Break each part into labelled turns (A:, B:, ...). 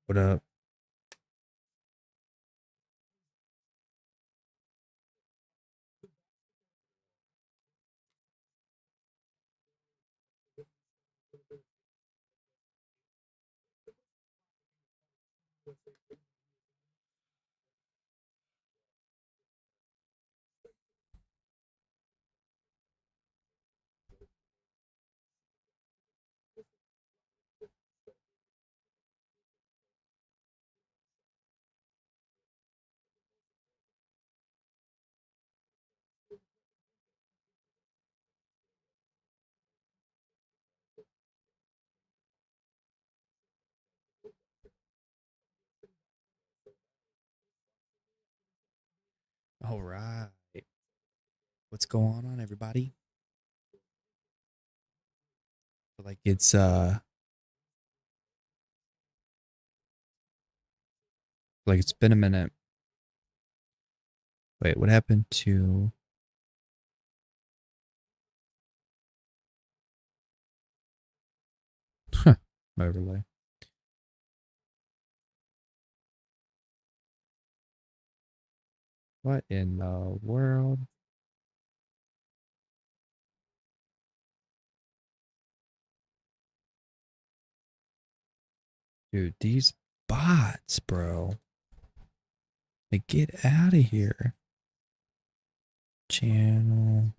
A: What up? All right. What's going on, everybody? Feel like it's been a minute. Wait, what happened to my overlay? What in the world? Dude, these bots, bro. Like, get out of here. Channel.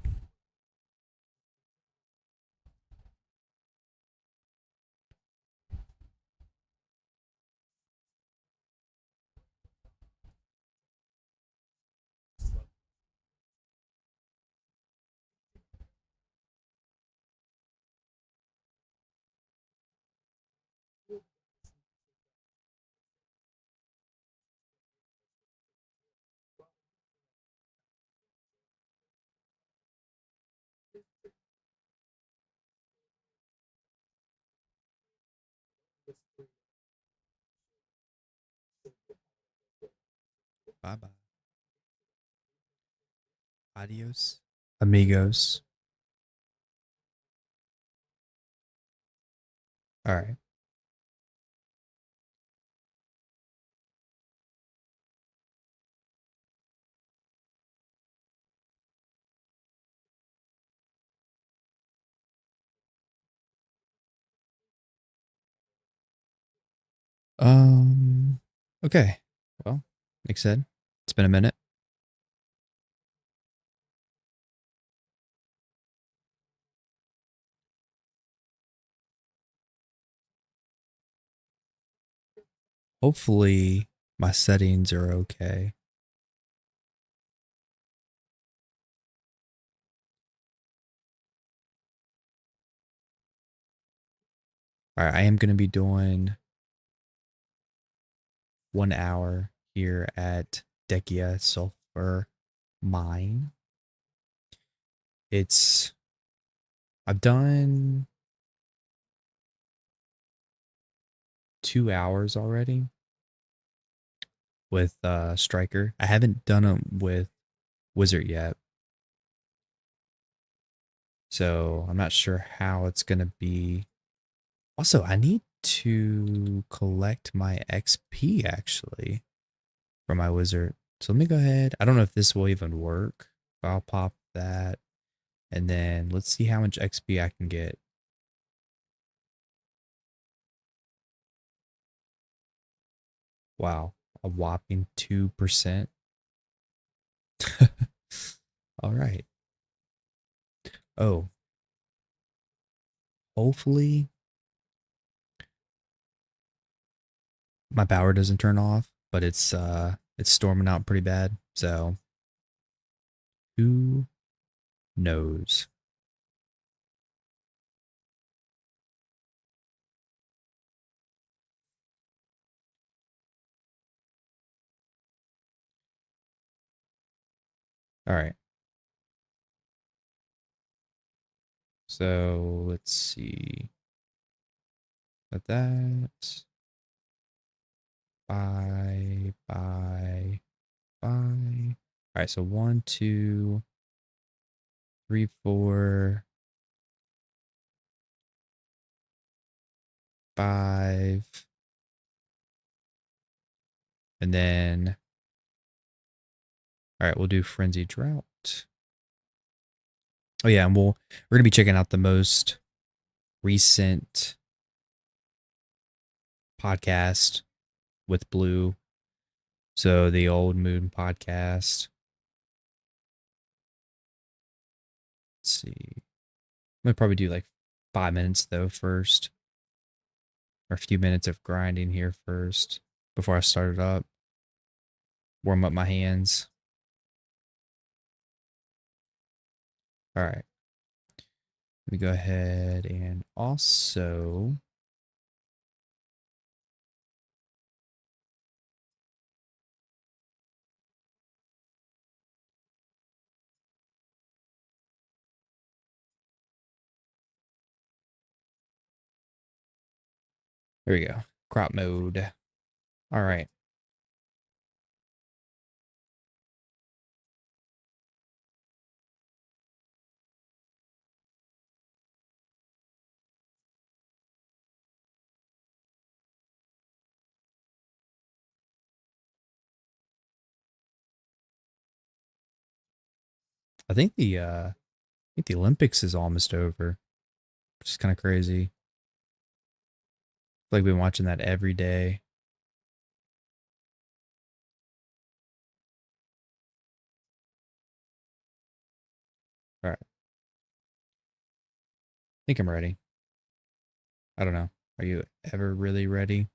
A: Bye bye. Adios, amigos. All right. Um. Okay. Well, like I said, it's been a minute. Hopefully, my settings are okay. All right. I am going to be doing 1 hour here at Dehkia Sulfur Mine. It's I've done 2 hours already with Striker. I haven't done them with Wizard yet, so I'm not sure how it's gonna be. Also, I need to collect my XP actually for my Wizard. So let me go ahead. I don't know if this will even work. I'll pop that, and then let's see how much XP I can get. Wow, a whopping 2%. All right. Oh, hopefully my power doesn't turn off, but it's storming out pretty bad. So who knows? All right. So let's see. Let that. Bye, bye, bye. All right. So 1, 2, 3, 4, 5, And then, all right, we'll do Frenzy Drought. Oh yeah, and we're gonna be checking out the most recent podcast with Blue. So the Old Moon podcast. Let's see. I'm gonna probably do like 5 minutes though first. Or a few minutes of grinding here first before I start it up. Warm up my hands. All right. Let me go ahead and also there we go. Crop mode. All right. I think the Olympics is almost over. Which is kind of crazy. Like we've been watching that every day. All right. I think I'm ready. I don't know. Are you ever really ready?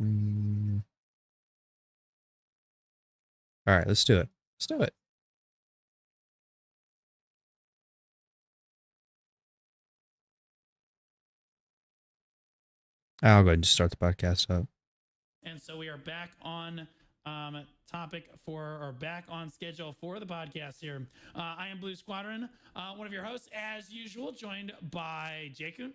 A: Mm. All right, let's do it. Let's do it. I'll go ahead and just start the podcast up.
B: And so we are back on topic for, or back on schedule for the podcast here. I am Blue Squadron, one of your hosts, as usual, joined by Jakun.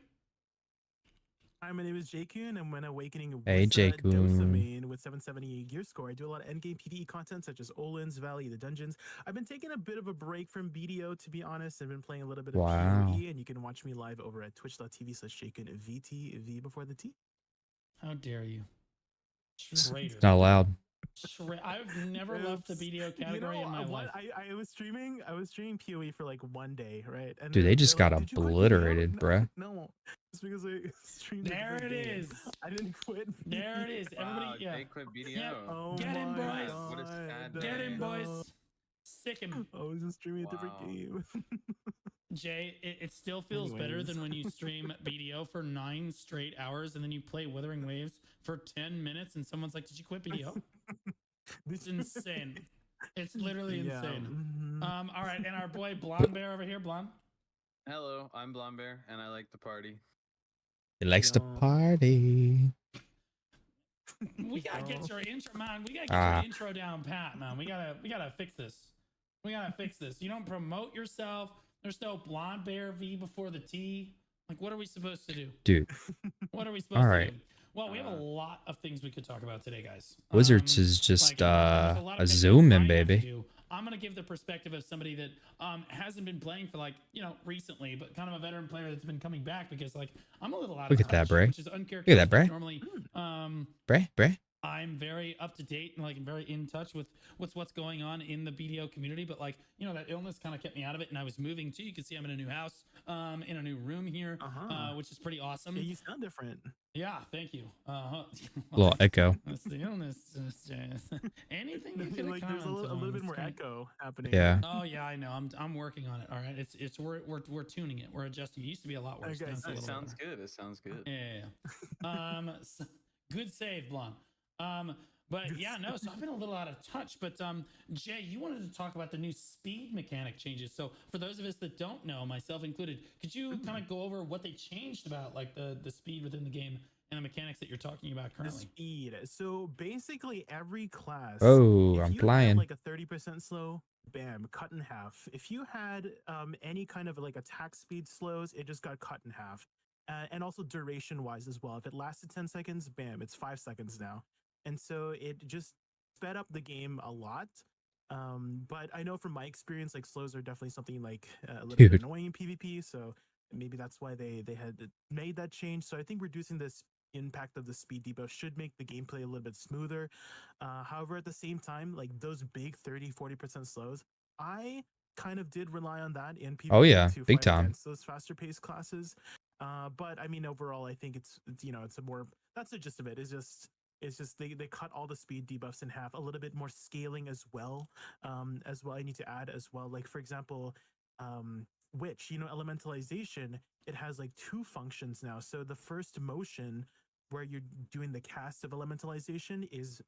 C: Hi, my name is Jakun. I'm an Awakening
A: Hey,
C: with
A: Jakun.
C: Dosamine with 770 gear score. I do a lot of endgame PvE content such as Olin's Valley, the dungeons. I've been taking a bit of a break from BDO, to be honest. I've been playing a little bit of
A: Wow.
C: PoE, and you can watch me live over at twitch.tv/JakunVT, before the T.
B: How dare you?
A: Traitor. It's not allowed.
B: I've never left the BDO category in my life.
C: I was streaming PoE for like one day, right? And
A: Dude, they just got
C: like,
A: obliterated, bruh.
C: No, it's because I streamed.
B: There it is.
C: I didn't quit.
B: There it is. Everybody,
D: Wow,
B: yeah.
D: Jay quit BDO.
B: Yep.
C: Oh
B: Get in, boys.
C: God.
D: What a sad
B: Get
D: day.
B: in, boys. Sick him.
C: I was just streaming a different
D: Wow.
C: game.
B: Jay, it still feels better
C: Anyways.
B: than when you stream BDO for 9 straight hours and then you play Withering Waves for 10 minutes and someone's like, "Did you quit BDO?" It's insane. It's literally insane.
C: Mhm.
B: All right, and our boy Blonde Bear over here, Blonde.
D: Hello, I'm Blonde Bear, and I like to party.
A: He likes to
C: Yo.
A: party.
B: We gotta get
C: Yo.
B: your intro, man. We gotta get your intro down pat, man. We gotta fix this. We gotta fix this. You don't promote yourself. There's no Blonde Bear V before the T. Like, what are we supposed to do?
A: Dude.
B: What are we supposed
A: All
B: to
A: right.
B: do? Well, we have a lot of things we could talk about today, guys.
A: Wizards is just
B: there's a lot of
A: a
B: things that
A: zoom
B: I
A: in,
B: have to
A: baby.
B: do. I'm gonna give the perspective of somebody that hasn't been playing for like recently, but kind of a veteran player that's been coming back because like I'm a little out
A: Look
B: of
A: at that,
B: touch,
A: Bray.
B: which is
A: Look at
B: uncharacteristic.
A: that, Bray.
B: Normally,
A: Bray.
B: I'm very up to date and like very in touch with what's going on in the BDO community. But like that illness kind of kept me out of it, and I was moving too. You can see I'm in a new house, in a new room here, which is pretty awesome.
C: Yeah, you sound different.
B: Yeah, thank you.
A: A little echo.
B: That's the illness. Anything you can
C: Like there's a little bit more echo happening.
A: Yeah.
B: Oh yeah, I know. I'm working on it. All right, it's we're tuning it. We're adjusting. It used to be a lot worse.
C: Okay,
B: Now it's a
D: It
B: little
D: sounds
B: better.
D: good. It sounds good.
B: Yeah. So, good save, Blonde. But yeah, no. So I've been a little out of touch. But Jay, you wanted to talk about the new speed mechanic changes. So for those of us that don't know, myself included, could you kind of go over what they changed about like the speed within the game and the mechanics that you're talking about
C: The
B: currently?
C: speed. So basically, every class.
A: Oh,
C: if
A: I'm
C: you
A: flying.
C: had like a 30% slow, bam, cut in half. If you had any kind of like attack speed slows, it just got cut in half. And also duration wise as well. If it lasted 10 seconds, bam, it's 5 seconds now. And so it just sped up the game a lot. But I know from my experience, like slows are definitely something like a little bit annoying in PvP. So maybe that's why they had made that change. So I think reducing this impact of the speed debuff should make the gameplay a little bit smoother. However, at the same time, like those big 30-40% slows, I kind of did rely on that in PvP
A: Oh yeah,
C: to
A: big
C: fight
A: time.
C: against those faster paced classes. But I mean, overall, I think it's it's a more, that's the gist of it. It's just they cut all the speed debuffs in half, a little bit more scaling as well. I need to add as well, like for example, which elementalization, it has like two functions now. So the first motion where you're doing the cast of elementalization is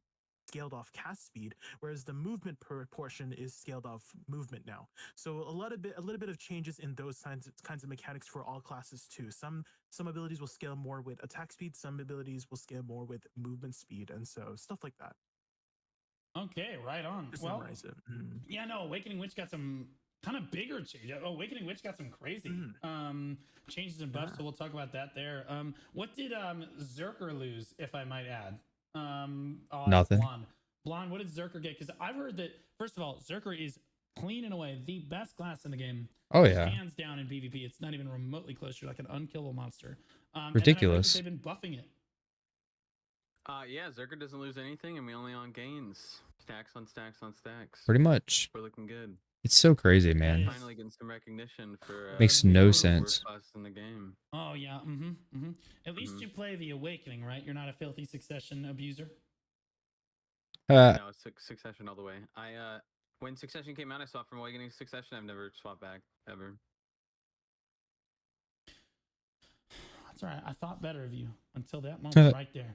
C: scaled off cast speed, whereas the movement per portion is scaled off movement now. So a little bit of changes in those kinds of mechanics for all classes too. Some abilities will scale more with attack speed, some abilities will scale more with movement speed, and so stuff like that.
B: Okay, right on.
C: To
B: Well,
C: summarize it.
B: yeah, no, Awakening Witch got some kind of bigger changes. Awakening Witch got some crazy changes and buffs,
C: Yeah.
B: so we'll talk about that there. What did Zerker lose, if I might add? I'll ask
A: Nothing.
B: Blonde. Blonde, what did Zerker get? Because I've heard that, first of all, Zerker is clean and away the best class in the game.
A: Oh
B: Just
A: yeah,
B: hands down in PvP. It's not even remotely close. You're like an unkillable monster.
A: ridiculous.
B: And then I've heard that they've been buffing it.
D: Yeah, Zerker doesn't lose anything, and we only on gains. Stacks on stacks on stacks.
A: Pretty much.
D: We're looking good.
A: It's so crazy, man.
B: is-
D: Finally getting some recognition for
A: Makes
D: being
A: no
D: one of the worst
A: sense.
D: classes in the game.
B: Oh yeah. At least you play the Awakening, right? You're not a filthy Succession abuser.
D: No, Succession all the way. When Succession came out, I swapped from Awakening to Succession. I've never swapped back ever.
B: That's all right. I thought better of you until that moment right there.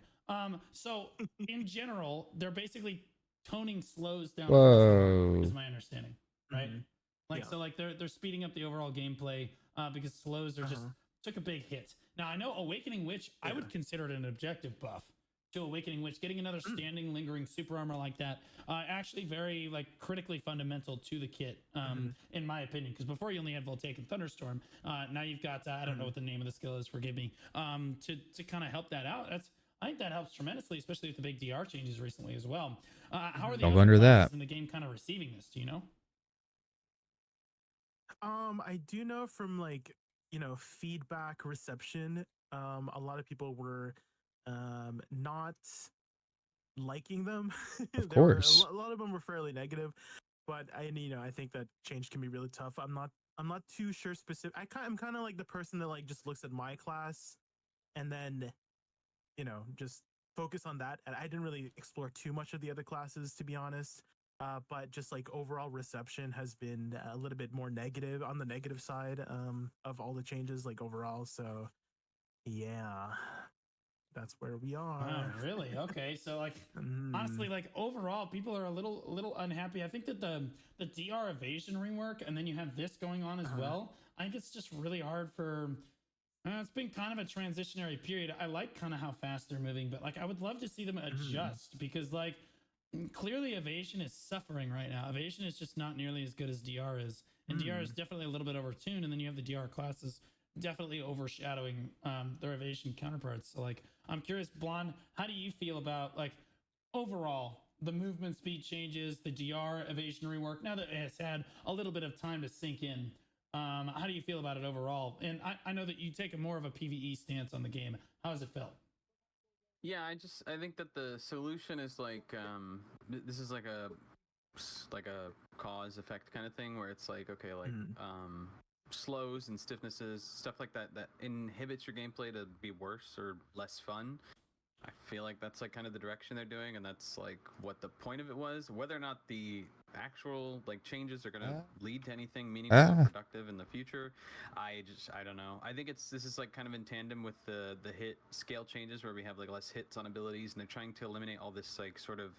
B: So in general, they're basically toning slows down.
A: Whoa.
B: Is my understanding, right? Like
C: Yeah.
B: so, like they're speeding up the overall gameplay because slows are just took a big hit. Now I know Awakening Witch, I would consider it an objective buff to Awakening Witch. Getting another standing, lingering super armor like that, actually very like critically fundamental to the kit, in my opinion. Because before you only had Voltaic and Thunderstorm, now you've got I don't know what the name of the skill is. Forgive me. To kind of help that out. I think that helps tremendously, especially with the big DR changes recently as well. How are the
A: Don't go
B: other
A: under
B: classes
A: that.
B: in the game kind of receiving this? Do you know?
C: I do know from like feedback reception, a lot of people were not liking them.
A: Of
C: There were
A: course.
C: a lot of them were fairly negative, but I think that change can be really tough. I'm not too sure specific. I'm kind of like the person that like just looks at my class and then just focus on that. And I didn't really explore too much of the other classes, to be honest. But just like overall reception has been a little bit more negative, on the negative side of all the changes, like overall. So yeah, that's where we are.
B: Oh, really? Okay. So like honestly, like overall, people are a little unhappy. I think that the DR evasion rework, and then you have this going on as well. I think it's just really hard for. It's been kind of a transitionary period. I like kind of how fast they're moving, but like I would love to see them adjust because like clearly evasion is suffering right now. Evasion is just not nearly as good as DR is, and DR is definitely a little bit overtuned. And then you have the DR classes definitely overshadowing their evasion counterparts. So like I'm curious, Blonde, how do you feel about like overall the movement speed changes, the DR evasion rework? Now that it has had a little bit of time to sink in. How do you feel about it overall? And I know that you take a more of a PvE stance on the game. How has it felt?
D: Yeah, I think that the solution is like this is like a cause effect kind of thing where it's like okay, like slows and stiffnesses, stuff like that inhibits your gameplay to be worse or less fun. I feel like that's like kind of the direction they're doing, and that's like what the point of it was. Whether or not the actual like changes are gonna lead to anything meaningful or productive in the future, I don't know. I think this is like kind of in tandem with the hit scale changes where we have like less hits on abilities, and they're trying to eliminate all this like sort of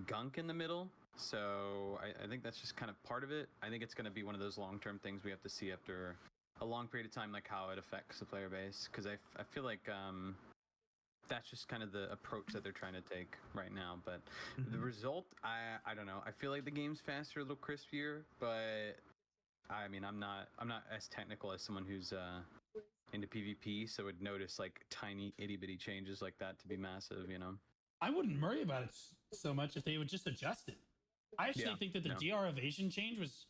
D: gunk in the middle. So I think that's just kind of part of it. I think it's gonna be one of those long-term things we have to see after a long period of time, like how it affects the player base. Because I feel like that's just kind of the approach that they're trying to take right now. But the result, I don't know. I feel like the game's faster, a little crispier, but I mean, I'm not as technical as someone who's into PvP, so would notice like tiny itty bitty changes like that to be massive, you know.
B: I wouldn't worry about it so much if they would just adjust it. I actually think that the DR evasion change was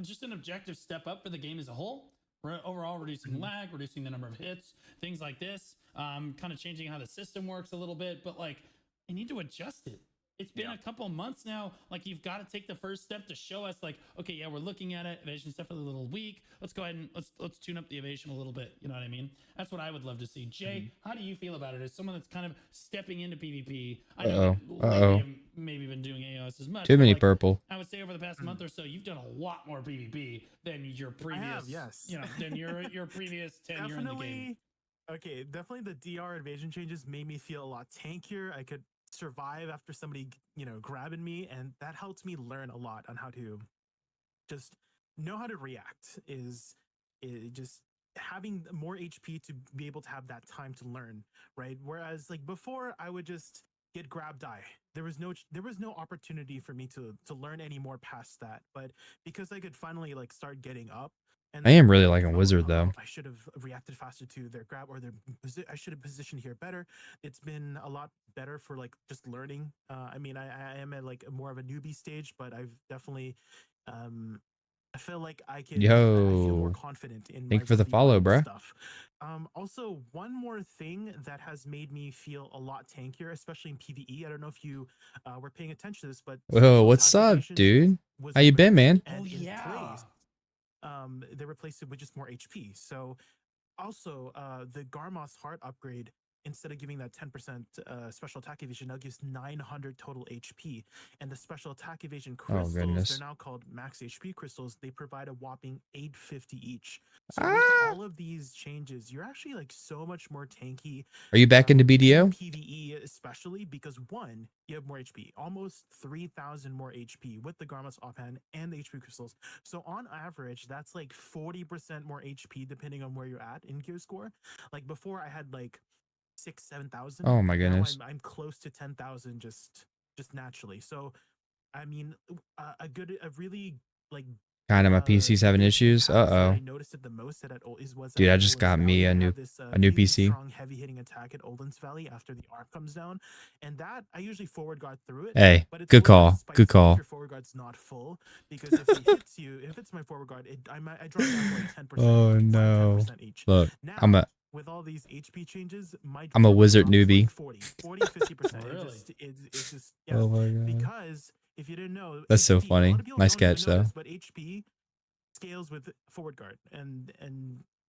B: just an objective step up for the game as a whole. overall reducing lag, reducing the number of hits, things like this. Kind of changing how the system works a little bit, but like I need to adjust it. It's been a couple months now. Like you've got to take the first step to show us, like, okay, yeah, we're looking at it. Evasion's definitely a little weak. Let's go ahead and let's tune up the evasion a little bit. You know what I mean? That's what I would love to see. Jay, how do you feel about it? As someone that's kind of stepping into PvP, I know that lately you've maybe been doing AOS as much.
A: Too many
B: like,
A: purple.
B: I would say over the past month or so, you've done a lot more PvP than your previous,
C: yes.
B: you know, than your previous tenure in the game.
C: Okay, definitely the DR invasion changes made me feel a lot tankier. I could survive after somebody, grabbing me, and that helped me learn a lot on how to just know how to react. Is just having more HP to be able to have that time to learn, right? Whereas like before, I would just get grab die. There was no opportunity for me to learn any more past that. But because I could finally like start getting up. And
A: I am really
C: like,
A: liking Wizard though.
C: I should have reacted faster to their grab or I should have positioned here better. It's been a lot better for like just learning. I mean, I am at like more of a newbie stage, but I've definitely, I feel like I can. I feel more confident in.
A: Thank you for the follow, bro.
C: Stuff. Also, one more thing that has made me feel a lot tankier, especially in PVE. I don't know if you were paying attention to this, but
A: whoa, what's up, dude? How you been, man?
B: Oh yeah.
C: They replaced it with just more HP. So also the Garmoth's heart upgrade, instead of giving that 10% special attack evasion, now gives 900 total HP. And the special attack evasion crystals, they're now called max HP crystals. They provide a whopping 850 each. So with all of these changes, you're actually like so much more tanky.
A: Are you back into BDO?
C: PvE especially, because one, you have more HP, almost 3,000 more HP with the Garmoth's offhand and the HP crystals. So on average, that's like 40% more HP depending on where you're at in gear score. Like before, I had like 6,000-7,000.
A: Oh my goodness.
C: Now I'm close to 10,000 just naturally. So I mean, a really like
A: kind of my PC's having issues.
C: I noticed it the most
A: dude, I just got me a new PC.
C: Strong heavy hitting attack at Olden's Valley after the arc comes down, and that I usually forward guard through it.
A: Hey,
C: but it's
A: good call. Good call.
C: If your forward guard's not full, because if it hits you, if it's my forward guard, I drop down to like 10%.
A: Oh no!
C: 10% each.
A: Look,
C: now, with all these HP changes,
A: I'm a wizard newbie.
C: Like 40, 50%.
B: Really?
C: It's just
A: Oh my god.
C: Because if you didn't know,
A: that's so funny. Nice catch though.
C: But HP scales with forward guard, and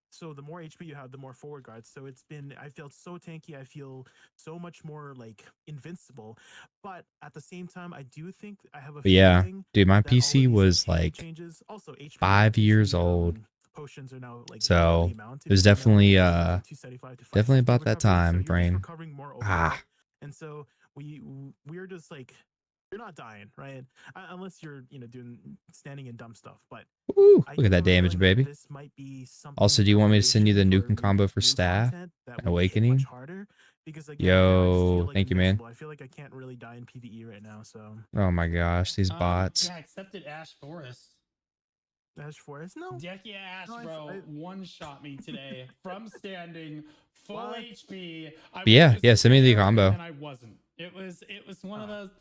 C: so the more HP you have, the more forward guard. So I felt so tanky. I feel so much more like invincible. But at the same time, I do think I have a feeling.
A: Dude, my PC was like
C: changes. Also, HP
A: 5 years old.
C: Potions are now like
A: so it was definitely definitely about that time frame.
C: And so we're just like, you're not dying, right? Unless you're standing and dumb stuff. But
A: ooh, look at that damage, baby.
C: This might be
A: also, do you want me to send you the nuking combo for staff and awakening?
C: Harder because again,
A: yo, thank you, man.
C: I feel like I can't really die in PvE right now. So
A: oh my gosh, these bots.
B: Yeah, accepted Ash Forest.
C: Ash Forest? No.
B: Dehkia Ash, bro, one-shot me today from standing, full HP.
A: Yeah, send me the combo.
B: And I wasn't. It was one of those.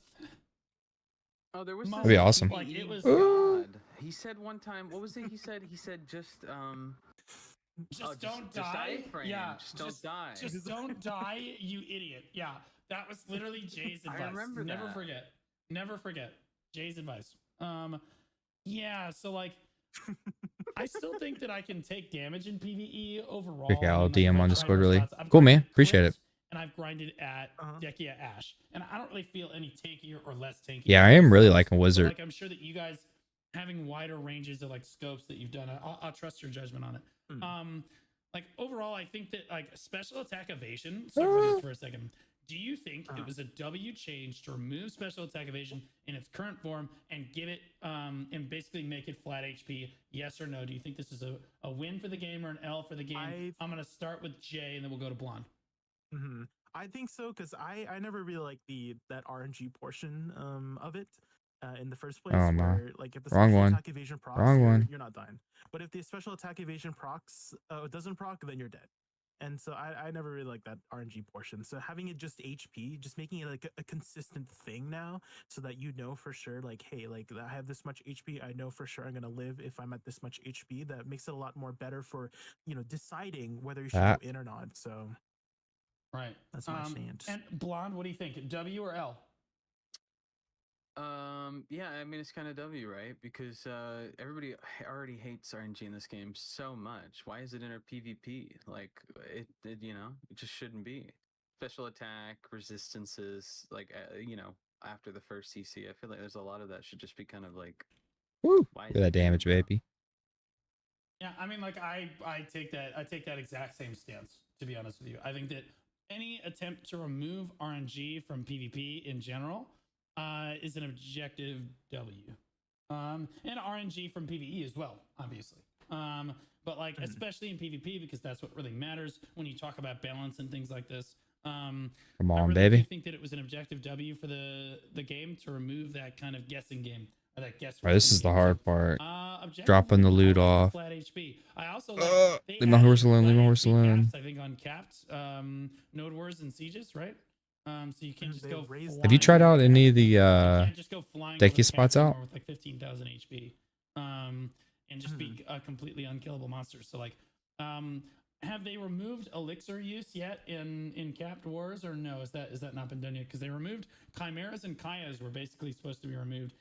D: Oh, there was.
A: That'd be awesome.
B: Like it was.
D: God. He said one time. What was it? He said just
B: don't die. Yeah,
D: just don't die.
B: Just don't die, you idiot. Yeah, that was literally Jay's advice.
D: I remember
B: Never
D: that.
B: forget. Never forget Jay's advice. Yeah. So like, I still think that I can take damage in PvE overall.
A: Okay, I'll DM on Discord
B: really.
A: really. Cool, man. Appreciate it.
B: And I've grinded at Dehkia Ash, and I don't really feel any tankier or less tanky.
A: Yeah, I am really liking Wizard.
B: Like I'm sure that you guys having wider ranges of like scopes that you've done, I'll trust your judgment on it. Like overall, I think that like special attack evasion. So for a second, do you think it was a W change to remove special attack evasion in its current form and give it and basically make it flat HP? Yes or no? Do you think this is a win for the game or an L for the game? I'm gonna start with Jay and then we'll go to Blonde.
C: I think so, because I never really like that RNG portion of it in the first place.
A: Oh no!
C: Where, like if the
A: Wrong
C: special
A: one.
C: attack evasion procs,
A: Wrong one.
C: You're not dying. But if the special attack evasion procs doesn't proc, then you're dead. And so I never really like that RNG portion. So having it just HP, just making it like a consistent thing now, so that you know for sure, like, hey, like I have this much HP, I know for sure I'm gonna live if I'm at this much HP. That makes it a lot more better for deciding whether you should go
A: That
C: in or not. So
B: Right.
C: that's my stance.
B: And Blonde, what do you think? W or L?
D: Yeah, I mean it's kind of W, right? Because everybody already hates RNG in this game so much. Why is it in our PvP? Like it it just shouldn't be. Special attack, resistances, like after the first CC, I feel like there's a lot of that should just be kind of like,
A: woo,
D: why
A: look
D: is
A: at
D: it
A: that
D: there,
A: damage,
D: bro?
A: baby.
B: Yeah, I mean, like I take that exact same stance. To be honest with you, I think that any attempt to remove RNG from PvP in general is an objective W, and RNG from PvE as well, obviously. But like especially in PvP because that's what really matters when you talk about balance and things like this.
A: Come
B: I
A: on,
B: really do
A: baby.
B: think that it was an objective W for the game to remove that kind of guessing game or that guesswork.
A: All right, this
B: in
A: is the
B: game. So,
A: hard part.
B: objectively,
A: Dropping the loot
B: I like the
A: off.
B: flat HP. I also like they
A: Leave my
B: added
A: horse alone. Leave
B: flat
A: my horse
B: HP
A: alone.
B: caps, I think on capped node wars and sieges, right? So you can't just
C: They
B: go.
C: raised
A: Have you
B: flying
A: tried
B: over
A: out
B: the
A: any
B: cap.
A: of the
B: You can't just go flying over
A: Dehkia
B: the
A: spots
B: cap
A: out?
B: anymore with like 15,000 HP, and just be a completely unkillable monster. So like, have they removed elixir use yet in capped wars or no? Is that not been done yet? Because they removed chimeras and kayas were basically supposed to be removed.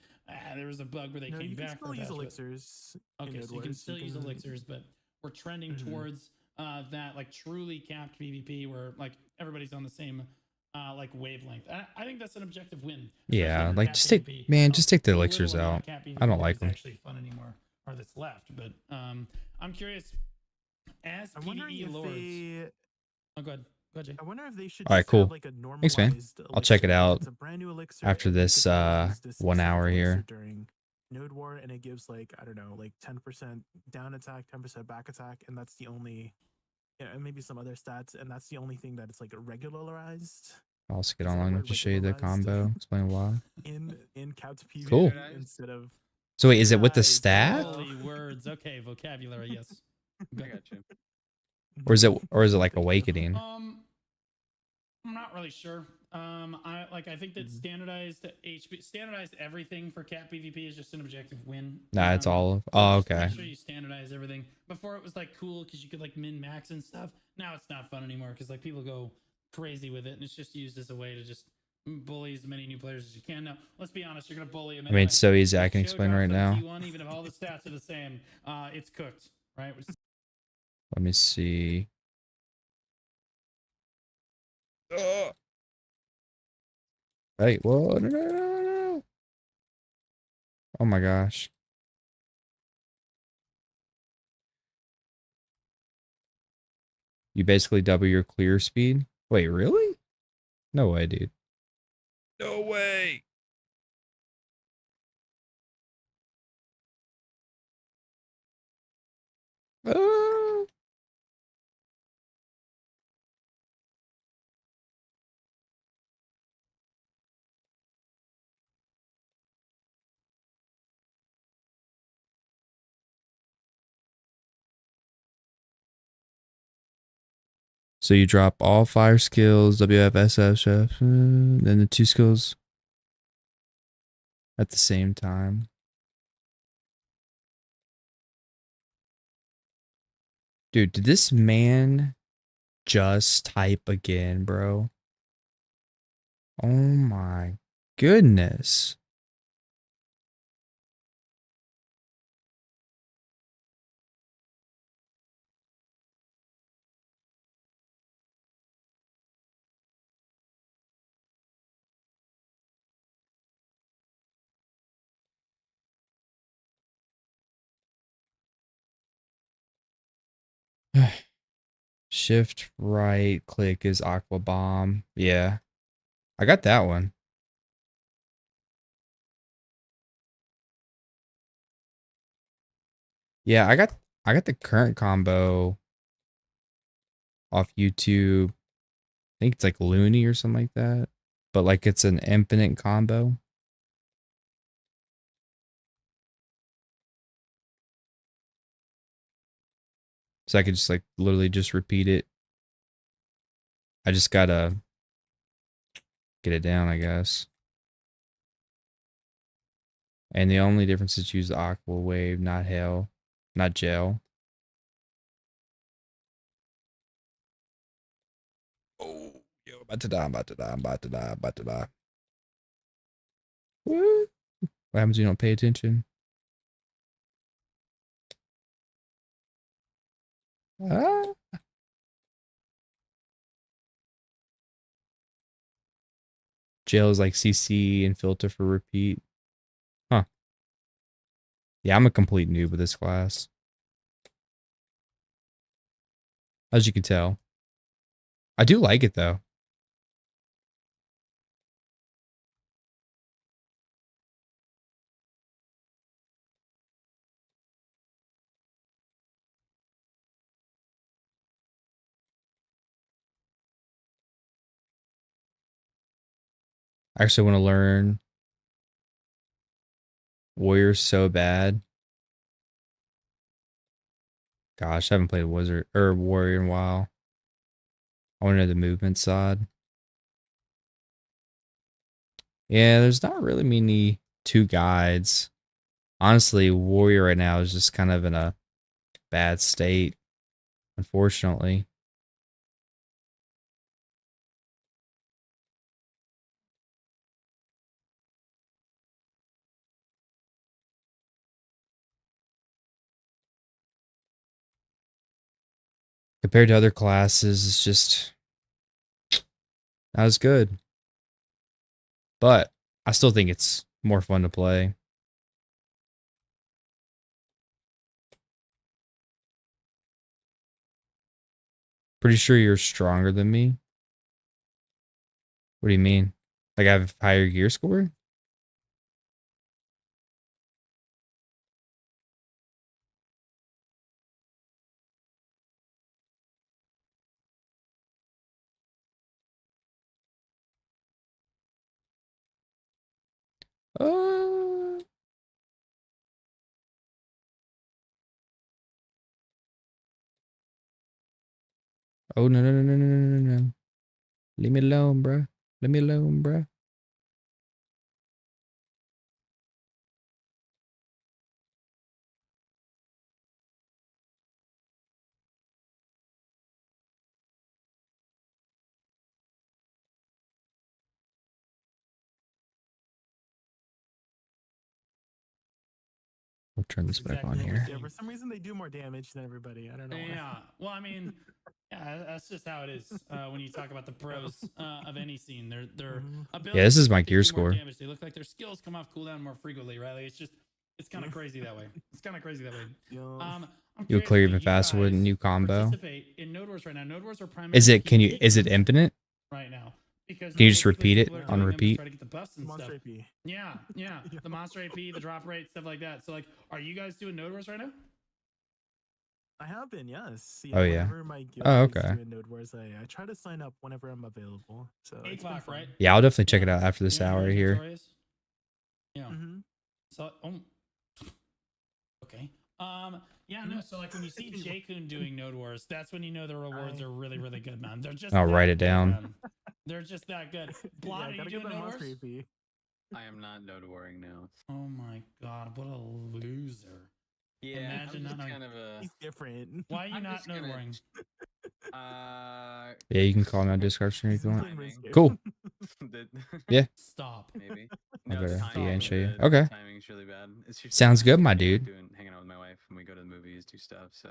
B: There was a bug where they
C: No,
B: came
C: you can
B: back
C: still
B: for
C: use
B: that.
C: elixirs.
B: Okay,
C: in
B: so you can still use elixirs, but we're trending towards that like truly capped PvP where like everybody's on the same like wavelength. I think that's an objective win.
A: Yeah,
B: especially for
A: like
B: capped
A: just take
B: PvP.
A: just take the
B: The
A: elixirs
B: little amount
A: out.
B: of capped
A: I don't
B: PvP
A: like
B: that is
A: them.
B: actually fun anymore, or that's left. But I'm curious as
C: I'm wondering
B: PvE
C: if
B: lords.
C: they.
B: Oh, go ahead. Go ahead, Jay.
C: I wonder if they should
A: All right,
C: just have
A: cool.
C: like a
A: Thanks, man.
C: normalized elixir.
A: I'll check it
C: Like,
A: out
C: it's a brand new elixir
A: after
C: and you
A: this
C: can only use this
A: 1
C: specific
A: hour
C: elixir
A: here.
C: during node war, and it gives like I don't know, like 10% down attack, 10% back attack, and that's the only. Yeah, and maybe some other stats, and that's the only thing that it's like regularized.
A: I'll also get
C: Is that a
A: online
C: word?
A: to show you the
C: Regularized
A: combo. Explain why.
C: in capped PvP
A: Cool.
C: instead of.
A: So wait, is it with the
C: Guys,
A: stat,
B: Holy words. Okay, vocabulary. Yes.
D: I got you.
A: or is it like
C: Thank you.
A: awakening?
B: I'm not really sure. I think that standardized everything for cat PvP is just an objective win.
A: Nah, it's all of.
B: So
A: Oh,
B: just
A: okay.
B: Make sure you standardize everything. Before it was like cool because you could like min max and stuff. Now it's not fun anymore because like people go crazy with it and it's just used as a way to just bully as many new players as you can. Now let's be honest, you're gonna bully them.
A: I mean, it's so easy. I can explain right now.
B: T1, even if all the stats are the same, it's cooked, right?
A: Let me see. Hey, whoa, no. Oh my gosh. You basically double your clear speed? Wait, really? No way, dude. No way. Ah. So you drop all 5 skills, WFSF, chef, then the 2 skills at the same time. Dude, did this man just type again, bro? Oh my goodness. Shift right click is Aqua Bomb. Yeah. I got that one. Yeah, I got the current combo off YouTube. I think it's like Looney or something like that. But like it's an infinite combo. So I could just like literally just repeat it I just gotta get it down, I guess. And the only difference is use the aqua wave, not hail, not gel. Oh, yo, about to die, I'm about to die, I'm about to die, I'm about to die. What? What happens when you don't pay attention? Ah. Gel is like CC and filter for repeat. Huh. Yeah, I'm a complete noob with this class. As you can tell. I do like it though. I actually want to learn Warrior so bad. Gosh, I haven't played Wizard or Warrior in a while. I want to know the movement side. Yeah, there's not really many two guides. Honestly, Warrior right now is just kind of in a bad state, unfortunately. Compared to other classes, it's just not as good. But I still think it's more fun to play. Pretty sure you're stronger than me. What do you mean? Like I have higher gear score? Uh, oh no no no no no no no no. Leave me alone, bruh. Leave me alone, bruh. We'll turn this back on
B: Exactly what we're
A: here.
C: Yeah,
B: seeing.
C: for some reason they do more damage than everybody. I don't know why.
B: Yeah. Well, I mean, yeah, that's just how it is when you talk about the pros of any scene. Their
C: Mhm.
B: abilities
A: Yeah, this is
B: look
A: my
B: like they
A: gear
B: do more
A: score.
B: damage. They look like their skills come off cooldown more frequently, right? Like it's kind of crazy that way. It's kind of crazy that way.
C: Yeah.
B: I'm
A: You'll
B: curious,
A: clear
B: do
A: even
B: you
A: faster with a
B: guys
A: new combo.
B: participate in Node Wars right now? Node Wars are primarily
A: Is it is it
B: PvP
A: infinite?
B: right now because
A: Can you just
B: basically
A: repeat it
B: people are
C: Yeah.
A: on
B: doing them to
A: repeat?
B: try to get the buffs and
C: Monster
B: stuff.
C: AP.
B: Yeah, yeah,
C: Yeah.
B: the monster AP, the drop rate, stuff like that. So like, are you guys doing Node Wars right now?
C: I have been, yes. Yeah,
A: Oh yeah.
C: whenever my guild
A: Oh
C: is
A: okay.
C: doing Node Wars, I try to sign up whenever I'm available. So it's been
B: O'clock,
C: fun.
B: right?
A: Yeah, I'll definitely check
B: Yeah.
A: it out after this
B: You know
A: hour
B: who
A: here.
B: Victoria is? Yeah.
C: Mm-hmm.
B: So, okay. Yeah, no. So, like, when you see J-Kun doing Node Wars, that's when you know the rewards are really, really good, man. They're just
A: I'll write
B: that
A: it
B: good,
A: down.
B: man. They're just that good. Blonde,
C: Yeah,
B: are
C: gotta
B: you
C: get
B: doing
C: that
B: Node
C: monster
B: Wars?
C: AP.
D: I am not node warring now.
B: Oh my god, what a loser!
D: Yeah,
B: Imagine
D: I'm
B: not
D: just
B: knowing.
D: kind of a.
C: He's different.
B: Why are you
D: I'm
B: not
D: just
B: Node
D: gonna.
B: Waring?
A: Yeah, you can call me on Discord stream if you want.
C: Playing
D: timing.
C: RuneScape.
A: Cool.
D: The-
A: Yeah.
B: Stop.
D: Maybe.
A: I'll
D: No, the
A: better
D: timing.
A: and show you.
D: The
A: Okay.
D: timing is really bad. It's just
A: Sounds good,
D: I'm
A: my
D: hanging out
A: dude.
D: hanging out with my wife, and we go to the movies, do stuff. So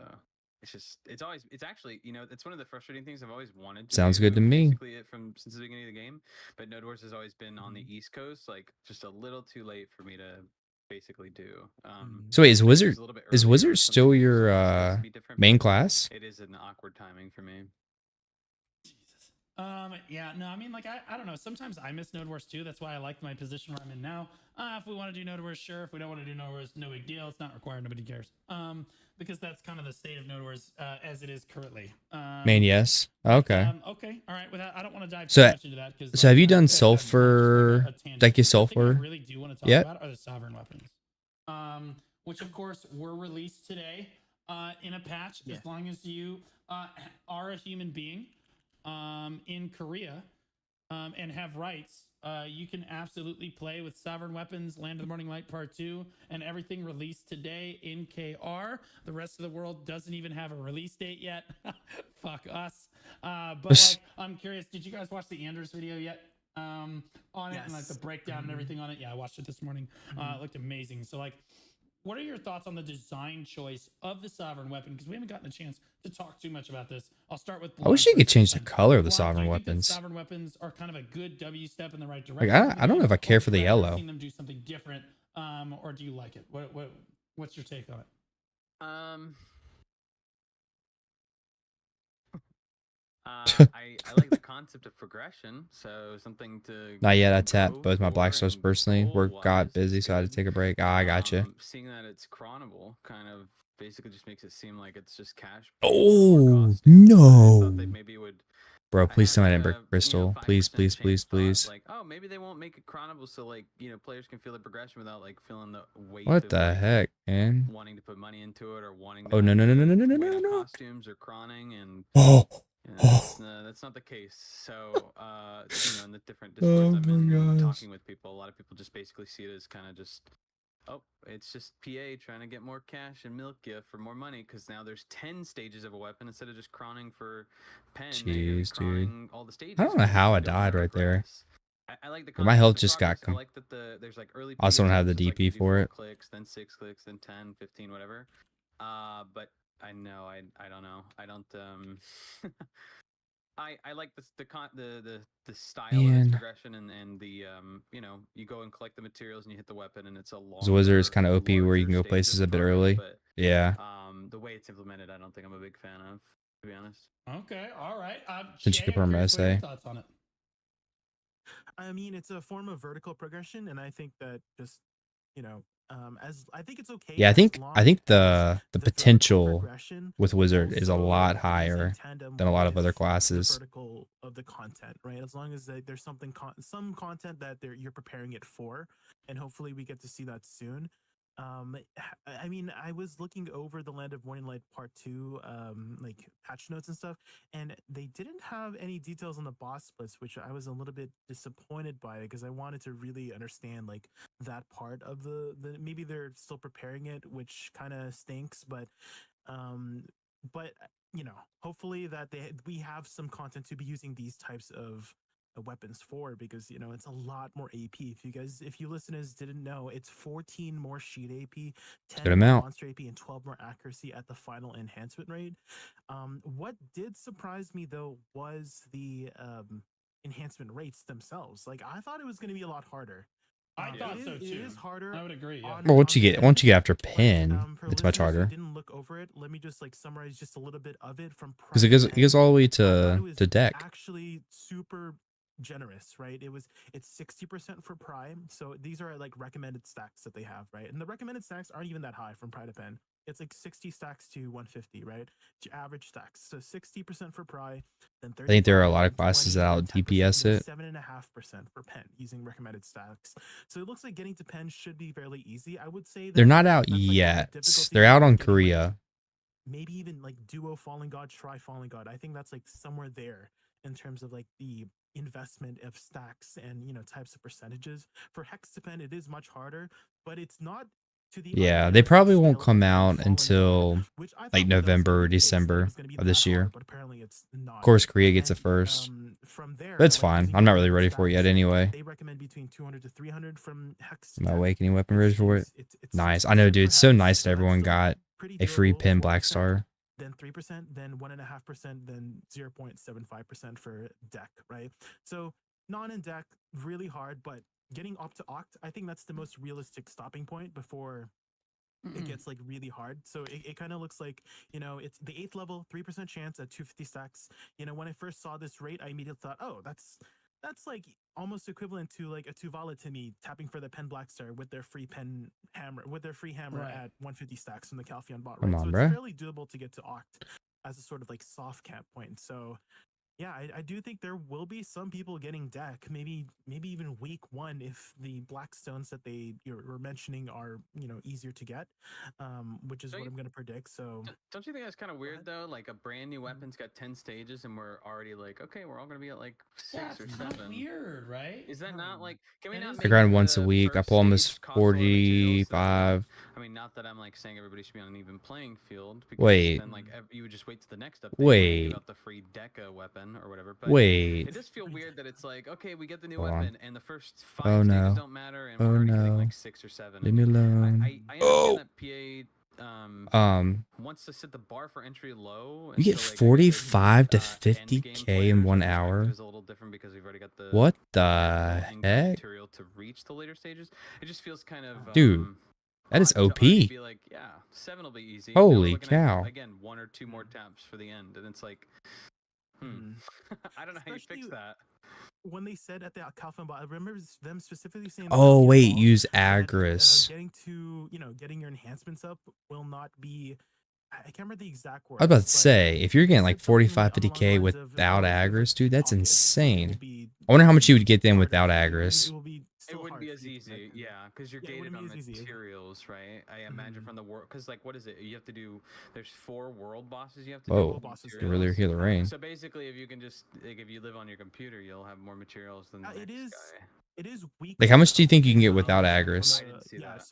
D: it's always, it's actually, it's one of the frustrating things I've always wanted to
A: Sounds
D: do.
A: good to me.
D: Basically, it from since the beginning of the game, but Node Wars has always been on the East Coast, like just a little too late for me to basically do.
A: So wait,
D: Node Wars a little bit
A: is
D: earlier
A: Wizard
D: or
A: still
D: something
A: your
D: supposed to be different,
A: main
D: but
A: class?
D: it is an awkward timing for me.
B: Jesus. Yeah, no, I mean, like, I don't know. Sometimes I miss Node Wars too. That's why I like my position where I'm in now. If we want to do Node Wars, sure. If we don't want to do Node Wars, no big deal. It's not required. Nobody cares. Because that's kind of the state of Node Wars as it is currently.
A: Main, yes. Okay.
B: Okay. All right. Without, I don't want to dive
A: So-
B: too much into that because.
A: So have you done
B: I've gotten kind of just, like,
A: Sulfur,
B: a tangent.
A: Dehkia
B: The thing I
A: Sulfur?
B: really do want to talk
A: yet?
B: about are the sovereign weapons, which of course were released today in a patch.
C: Yeah.
B: As long as you are a human being. in Korea and have rights, you can absolutely play with Sovereign Weapons, Land of the Morning Light Part 2, and everything released today in KR. The rest of the world doesn't even have a release date yet. Fuck us. But like, I'm curious, did you guys watch the Anders video yet? On it and like the
C: Yes.
B: breakdown and everything on it. Yeah, I watched it this morning. It looked amazing. So like, what are your thoughts on the design choice of the Sovereign Weapon? Because we haven't gotten a chance to talk too much about this. I'll start with
A: I wish
B: Blonde
A: you could
B: first this
A: change the
B: time.
A: color of the
B: Blonde, do
A: Sovereign
B: you think that
A: Weapons.
B: Sovereign Weapons are kind of a good W step in the right
A: Like,
B: direction?
A: I don't know if I care
B: Or
A: for
B: would
A: the
B: you rather
A: yellow.
B: seen them do something different, or do you like it? What's your take on it?
D: I like the concept of progression, so something to
A: Not yet. I tapped
D: go
A: both my
D: for
A: black stars
D: and
A: personally. Work
D: goal-wise,
A: got
D: it's
A: busy, so I had to
D: good.
A: take a break. Ah, I gotcha.
D: Seeing that it's chronable kind of basically just makes it seem like it's just cash.
A: Oh,
D: I
A: no.
D: thought they maybe would.
A: Bro, please tell me I didn't
D: had
A: break
D: a
A: crystal. Please,
D: 5%
A: please, please,
D: chance thought,
A: please.
D: like, oh, maybe they won't make it chronable, so like players can feel the progression without like feeling the weight
A: What
D: of
A: the
D: like
A: heck, man?
D: wanting to put money into it or wanting
A: Oh,
D: to
A: no, no, no, no, no, no, no,
D: wait
A: no,
D: on
A: no.
D: costumes or chroning and
A: Oh,
D: that's not the case. So, in the different
A: oh
D: discords I'm
A: my
D: in and
A: gosh.
D: talking with people, a lot of people just basically see it as kind of just, oh, it's just PA trying to get more cash and milk you for more money because now there's 10 stages of a weapon instead of just chroning for pen. Now you're
A: Jeez, dude.
D: chroning all the stages.
A: I don't know
D: 'cause
A: how
D: you
A: I
D: don't
A: died
D: have to
A: right there.
D: progress. I like the
A: But my
D: concept
A: health
D: of
A: just got
D: progress. I like that there's like early PA
A: also don't have the
D: things, it's like
A: DP
D: you do
A: for
D: 4
A: it.
D: clicks, then 6 clicks, then 10, 15, whatever. But I know I don't know. I don't I like the style of its
A: Man.
D: progression and the you go and collect the materials and you hit the weapon and it's a
A: The wizard is
D: longer,
A: kind of OP where you
D: larger
A: can go
D: stage
A: places
D: of
A: a bit
D: progress,
A: early.
D: but
A: Yeah.
D: the way it's implemented, I don't think I'm a big fan of, to be honest.
B: Okay, all right.
A: Since you
B: Jay,
A: could
B: I'm
A: perm
B: curious what are your
A: essay.
B: thoughts on it.
C: I mean, it's a form of vertical progression, and I think that just as I think it's okay.
A: Yeah, I
C: as
A: think
C: long
A: the
C: as
A: the
C: vertical
A: potential
C: progression
A: with wizard is a
C: also
A: lot
C: goes in
A: higher
C: tandem
A: than a lot of
C: with
A: other
C: the
A: classes.
C: vertical of the content, right? As long as there's some content that you're preparing it for, and hopefully we get to see that soon. I mean, I was looking over the Land of Morning Light Part 2, like patch notes and stuff, and they didn't have any details on the boss splits, which I was a little bit disappointed by because I wanted to really understand like that part of the maybe they're still preparing it, which kind of stinks, um but hopefully that we have some content to be using these types of weapons for, because it's a lot more AP. If you listeners didn't know, it's 14 more sheet AP,
A: Good
C: 10 more
A: amount.
C: monster AP, and 12 more accuracy at the final enhancement rate. What did surprise me though was the enhancement rates themselves. Like, I thought it was going to be a lot harder.
B: I thought so
C: It
B: too.
C: is harder.
B: I would agree. Yeah.
A: Well, once you
C: the
A: get
C: pen,
A: after
C: but,
A: pin,
C: for
A: it's much
C: listeners who
A: harder
C: didn't look over it, let me just like summarize just a little bit of it from
A: because
C: prime
A: it goes all the way to deck.
C: actually super generous, right? It's 60% for prime. So these are like recommended stacks that they have, right? And the recommended stacks aren't even that high from prime to pen. It's like 60 stacks to 150, right? Average stacks. So 60% for pry, then 35,
A: I think there are a lot of
C: then
A: classes
C: 20,
A: that
C: then
A: out
C: 10%,
A: DPS
C: then
A: it.
C: 7.5% for pen using recommended stacks. So it looks like getting to pen should be fairly easy. I would say that
A: They're not out
C: that's like
A: yet.
C: the difficulty
A: They're out
C: level
A: on
C: to begin with.
A: Korea.
C: Maybe even like duo falling god, try falling god. I think that's like somewhere there in terms of like the investment of stacks and types of percentages. For hex to pen, it is much harder, but it's not to the
A: Yeah, they
C: unrealistic
A: probably won't
C: scale
A: come
C: of
A: out
C: fallen
A: until
C: god, which I
A: like
C: thought that was going
A: November
C: to
A: or
C: be the case, that it
A: December
C: was going to be
A: of
C: that
A: this year.
C: hard, but apparently it's not.
A: Of course, Korea gets
C: And
A: it first.
C: from there,
A: But it's
C: like,
A: fine.
C: using
A: I'm not really
C: recommended
A: ready for it yet
C: stacks,
A: anyway.
C: they recommend between 200 to 300 from hex to
A: My
C: 10,
A: awakening weapon
C: which
A: ready for it.
C: is it's
A: Nice. I know,
C: 60%
A: dude.
C: for
A: It's so
C: hex,
A: nice that
C: so that's
A: everyone
C: still
A: got
C: pretty
A: a free
C: doable.
A: pin
C: 4%,
A: black star.
C: then 3%, then 1.5%, then 0.75% for deck, right? So non and deck, really hard, but getting up to oct, I think that's the most realistic stopping point before it gets like really hard. So it kind of looks like, it's the 8th level, 3% chance at 250 stacks. When I first saw this rate, I immediately thought, oh, that's like almost equivalent to like a Tuvala to me tapping for the pen black star with their free hammer
B: Right.
C: at 150 stacks from the Calpheon bot,
A: Come
C: right?
A: on,
C: So it's
A: bruh.
C: fairly doable to get to oct as a sort of like soft cap point. So Yeah, I do think there will be some people getting deck, maybe even week 1 if the black stones that you're mentioning are easier to get, which is
D: Don't
C: what
D: you,
C: I'm going to predict. So
D: don't you think that's kind of
C: go
D: weird
C: ahead.
D: though? Like a brand new
C: Mhm.
D: weapon's got 10 stages, and we're already like, okay, we're all gonna be at like
B: Yeah,
D: 6 or
B: it's kind of
D: 7.
B: weird, right?
D: Is that not like? Can we
B: It
D: not
B: is
A: I
D: make
A: grind
B: weird.
A: once a
D: the
A: week. I
D: first
A: pull
D: stage
A: almost
D: cost a lot of materials? So then, like,
A: 45.
D: I mean, not that I'm like saying everybody should be on an even playing field, because
A: Wait,
D: then like you would just wait to the next update where they give
A: wait,
D: out the free Dehkia weapon or whatever. But
A: wait.
D: it does feel weird that it's like, okay, we get the new
A: Hold on.
D: weapon, and the first 5
A: Oh
D: stages
A: no.
D: don't matter, and we're
A: Oh
D: already getting like
A: no.
D: 6 or 7.
A: Leave me
D: And
A: alone.
D: I understand
A: Oh.
D: that PA wants to set the bar for entry low,
A: You
D: and
A: get
D: so like I guess their
A: 45 to
D: end game
A: 50K in
D: player's
A: 1
D: perspective
A: hour.
D: is a little different because we've already got the
A: What
D: actual
A: the
D: in-game
A: heck?
D: material to reach the later stages. It just feels kind of
A: Dude, that is
D: odd to already
A: OP.
D: be like, yeah, 7 will be easy. Now we're
A: Holy
D: looking at
A: cow.
D: again 1 or 2 more taps for the end, and it's like,
C: Mhm.
D: I don't know how you fix
C: Especially
D: that.
C: when they said at the Calvin boss, I remember them specifically saying at the
A: Oh,
C: Calvin
A: wait.
C: boss
A: Use
C: that
A: Agris.
C: getting your enhancements up will not be. I can't remember the exact
A: I was about
C: words,
A: to
C: but
A: say, if you're
C: they
A: getting like
C: said something
A: 45,
C: along the
A: 50K
C: lines of,
A: without
C: "Oh, if you have
A: Agris, dude, that's
C: pockets, it will
A: insane.
C: be
A: I wonder how much you would get then
C: harder
A: without
C: for you. It
A: Agris.
C: will be
D: It
C: still
D: wouldn't
C: hard
D: be
C: for
D: as
C: you to get
D: easy,
C: them.
D: yeah, because you're
C: Yeah, it
D: gated
C: wouldn't be
D: on
C: as easy.
D: materials, right? I imagine
C: Mhm.
D: from the world, because like, what is it? You have to do. There's 4 world bosses you have to do
A: Whoa.
D: with the
C: Bosses,
A: You
C: yeah.
A: really
D: materials.
A: hear the rain.
D: So basically, if you can just like, if you live on your computer, you'll have more materials than the
C: It
D: next
C: is
D: guy.
C: it is
A: Like, how
C: weekly
A: much do you
C: though.
A: think you can get
C: So
A: without
C: on
A: Agris?
D: I didn't
C: the
D: see that.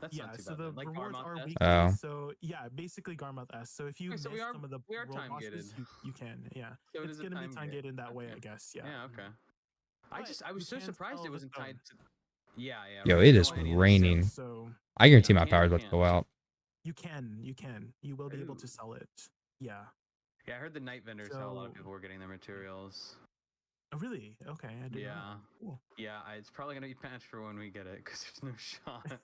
D: That's not too
C: so
D: bad
C: the
D: then. Like
C: rewards
D: Garmoth
C: are
D: S.
C: weekly.
A: Oh.
C: So yeah, basically Garmoth S. So if you
D: Okay, so
C: miss
D: we are
C: some of the
D: time
C: world
D: gated.
C: bosses, you can. Yeah,
D: So it
C: it's
D: is a
C: gonna be
D: time
C: time
D: gate.
C: gated in that way,
D: Okay.
C: I guess. Yeah.
D: Yeah. Okay.
C: But
D: I was
C: you
D: so
C: can
D: surprised
C: sell
D: it
C: the
D: wasn't tied
C: stone.
D: to. Yeah. Yeah.
A: Yo,
D: Right.
A: it
D: You
A: is
D: only need a stone.
A: raining.
C: So
A: I guarantee
D: You
A: my
D: can or
A: power's about to
D: can't?
A: go out.
C: you can. You will be able to
D: Ooh.
C: sell it. Yeah.
D: Yeah, I heard the night vendors how a lot of
C: So
D: people were getting their materials.
C: oh, really? Okay, I didn't know
D: Yeah.
C: that. Cool.
D: Yeah, it's probably gonna be patched for when we get it because there's no shot.